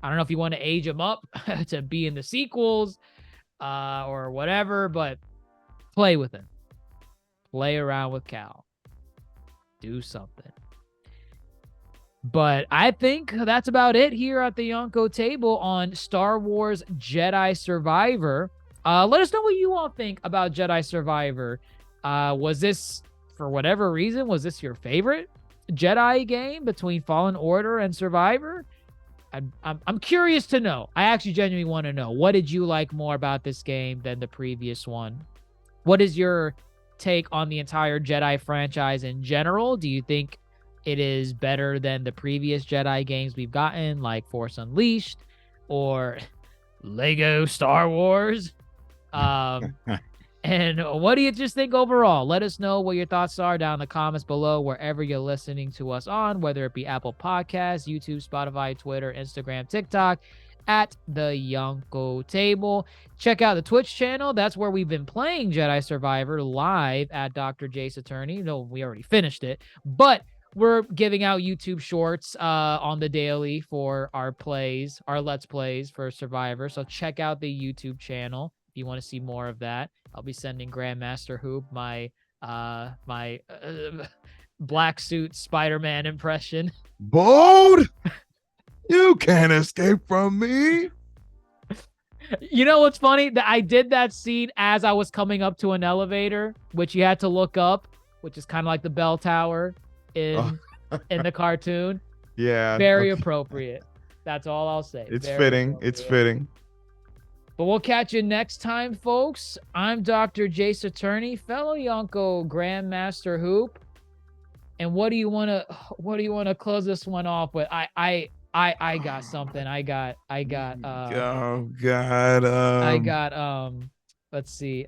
A: I don't know if you want to age him up to be in the sequels or whatever, but play with him. Play around with Cal. Do something. But I think that's about it here at the Yonko table on Star Wars Jedi Survivor. Let us know what you all think about Jedi Survivor. Was this, for whatever reason, was this your favorite Jedi game between Fallen Order and Survivor? I'm curious to know. I actually genuinely want to know. What did you like more about this game than the previous one? What is your take on the entire Jedi franchise in general? Do you think it is better than the previous Jedi games we've gotten, like Force Unleashed or Lego Star Wars? And what do you just think overall? Let us know what your thoughts are down in the comments below, wherever you're listening to us on, whether it be Apple Podcasts, YouTube, Spotify, Twitter, Instagram, TikTok, at the Yonko table. Check out the Twitch channel. That's where we've been playing Jedi Survivor live at Dr. Jace Attorney. No, we already finished it, but we're giving out YouTube shorts on the daily for our Let's Plays for Survivor. So check out the YouTube channel if you want to see more of that. I'll be sending Grandmaster Hoop my black suit Spider-Man impression.
C: Bold! You can't escape from me.
A: You know what's funny? That I did that scene as I was coming up to an elevator, which you had to look up, which is kind of like the bell tower in the cartoon.
C: Yeah.
A: Very appropriate. That's all I'll say.
C: It's fitting. It's fitting.
A: But we'll catch you next time, folks. I'm Dr. Jace Attorney, fellow Yonko Grandmaster Hoop. And what do you want to close this one off with? I got something. I got
C: oh God.
A: Let's see.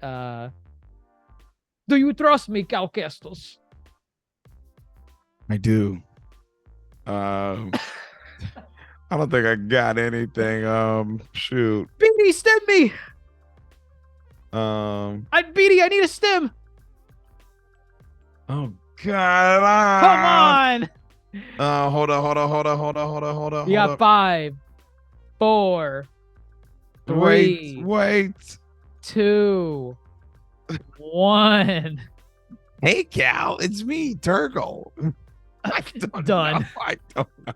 A: Do you trust me, Cal Kestis?
C: I do. I don't think I got anything. Shoot.
A: Beanie, send me. BD, I need a stim.
C: Oh God!
A: Come on.
C: Hold on.
A: You got 5, 4, 3,
C: Wait.
A: 2, 1.
C: Hey, Cal, it's me, Turgle. I don't
A: Done.
C: know. I don't know.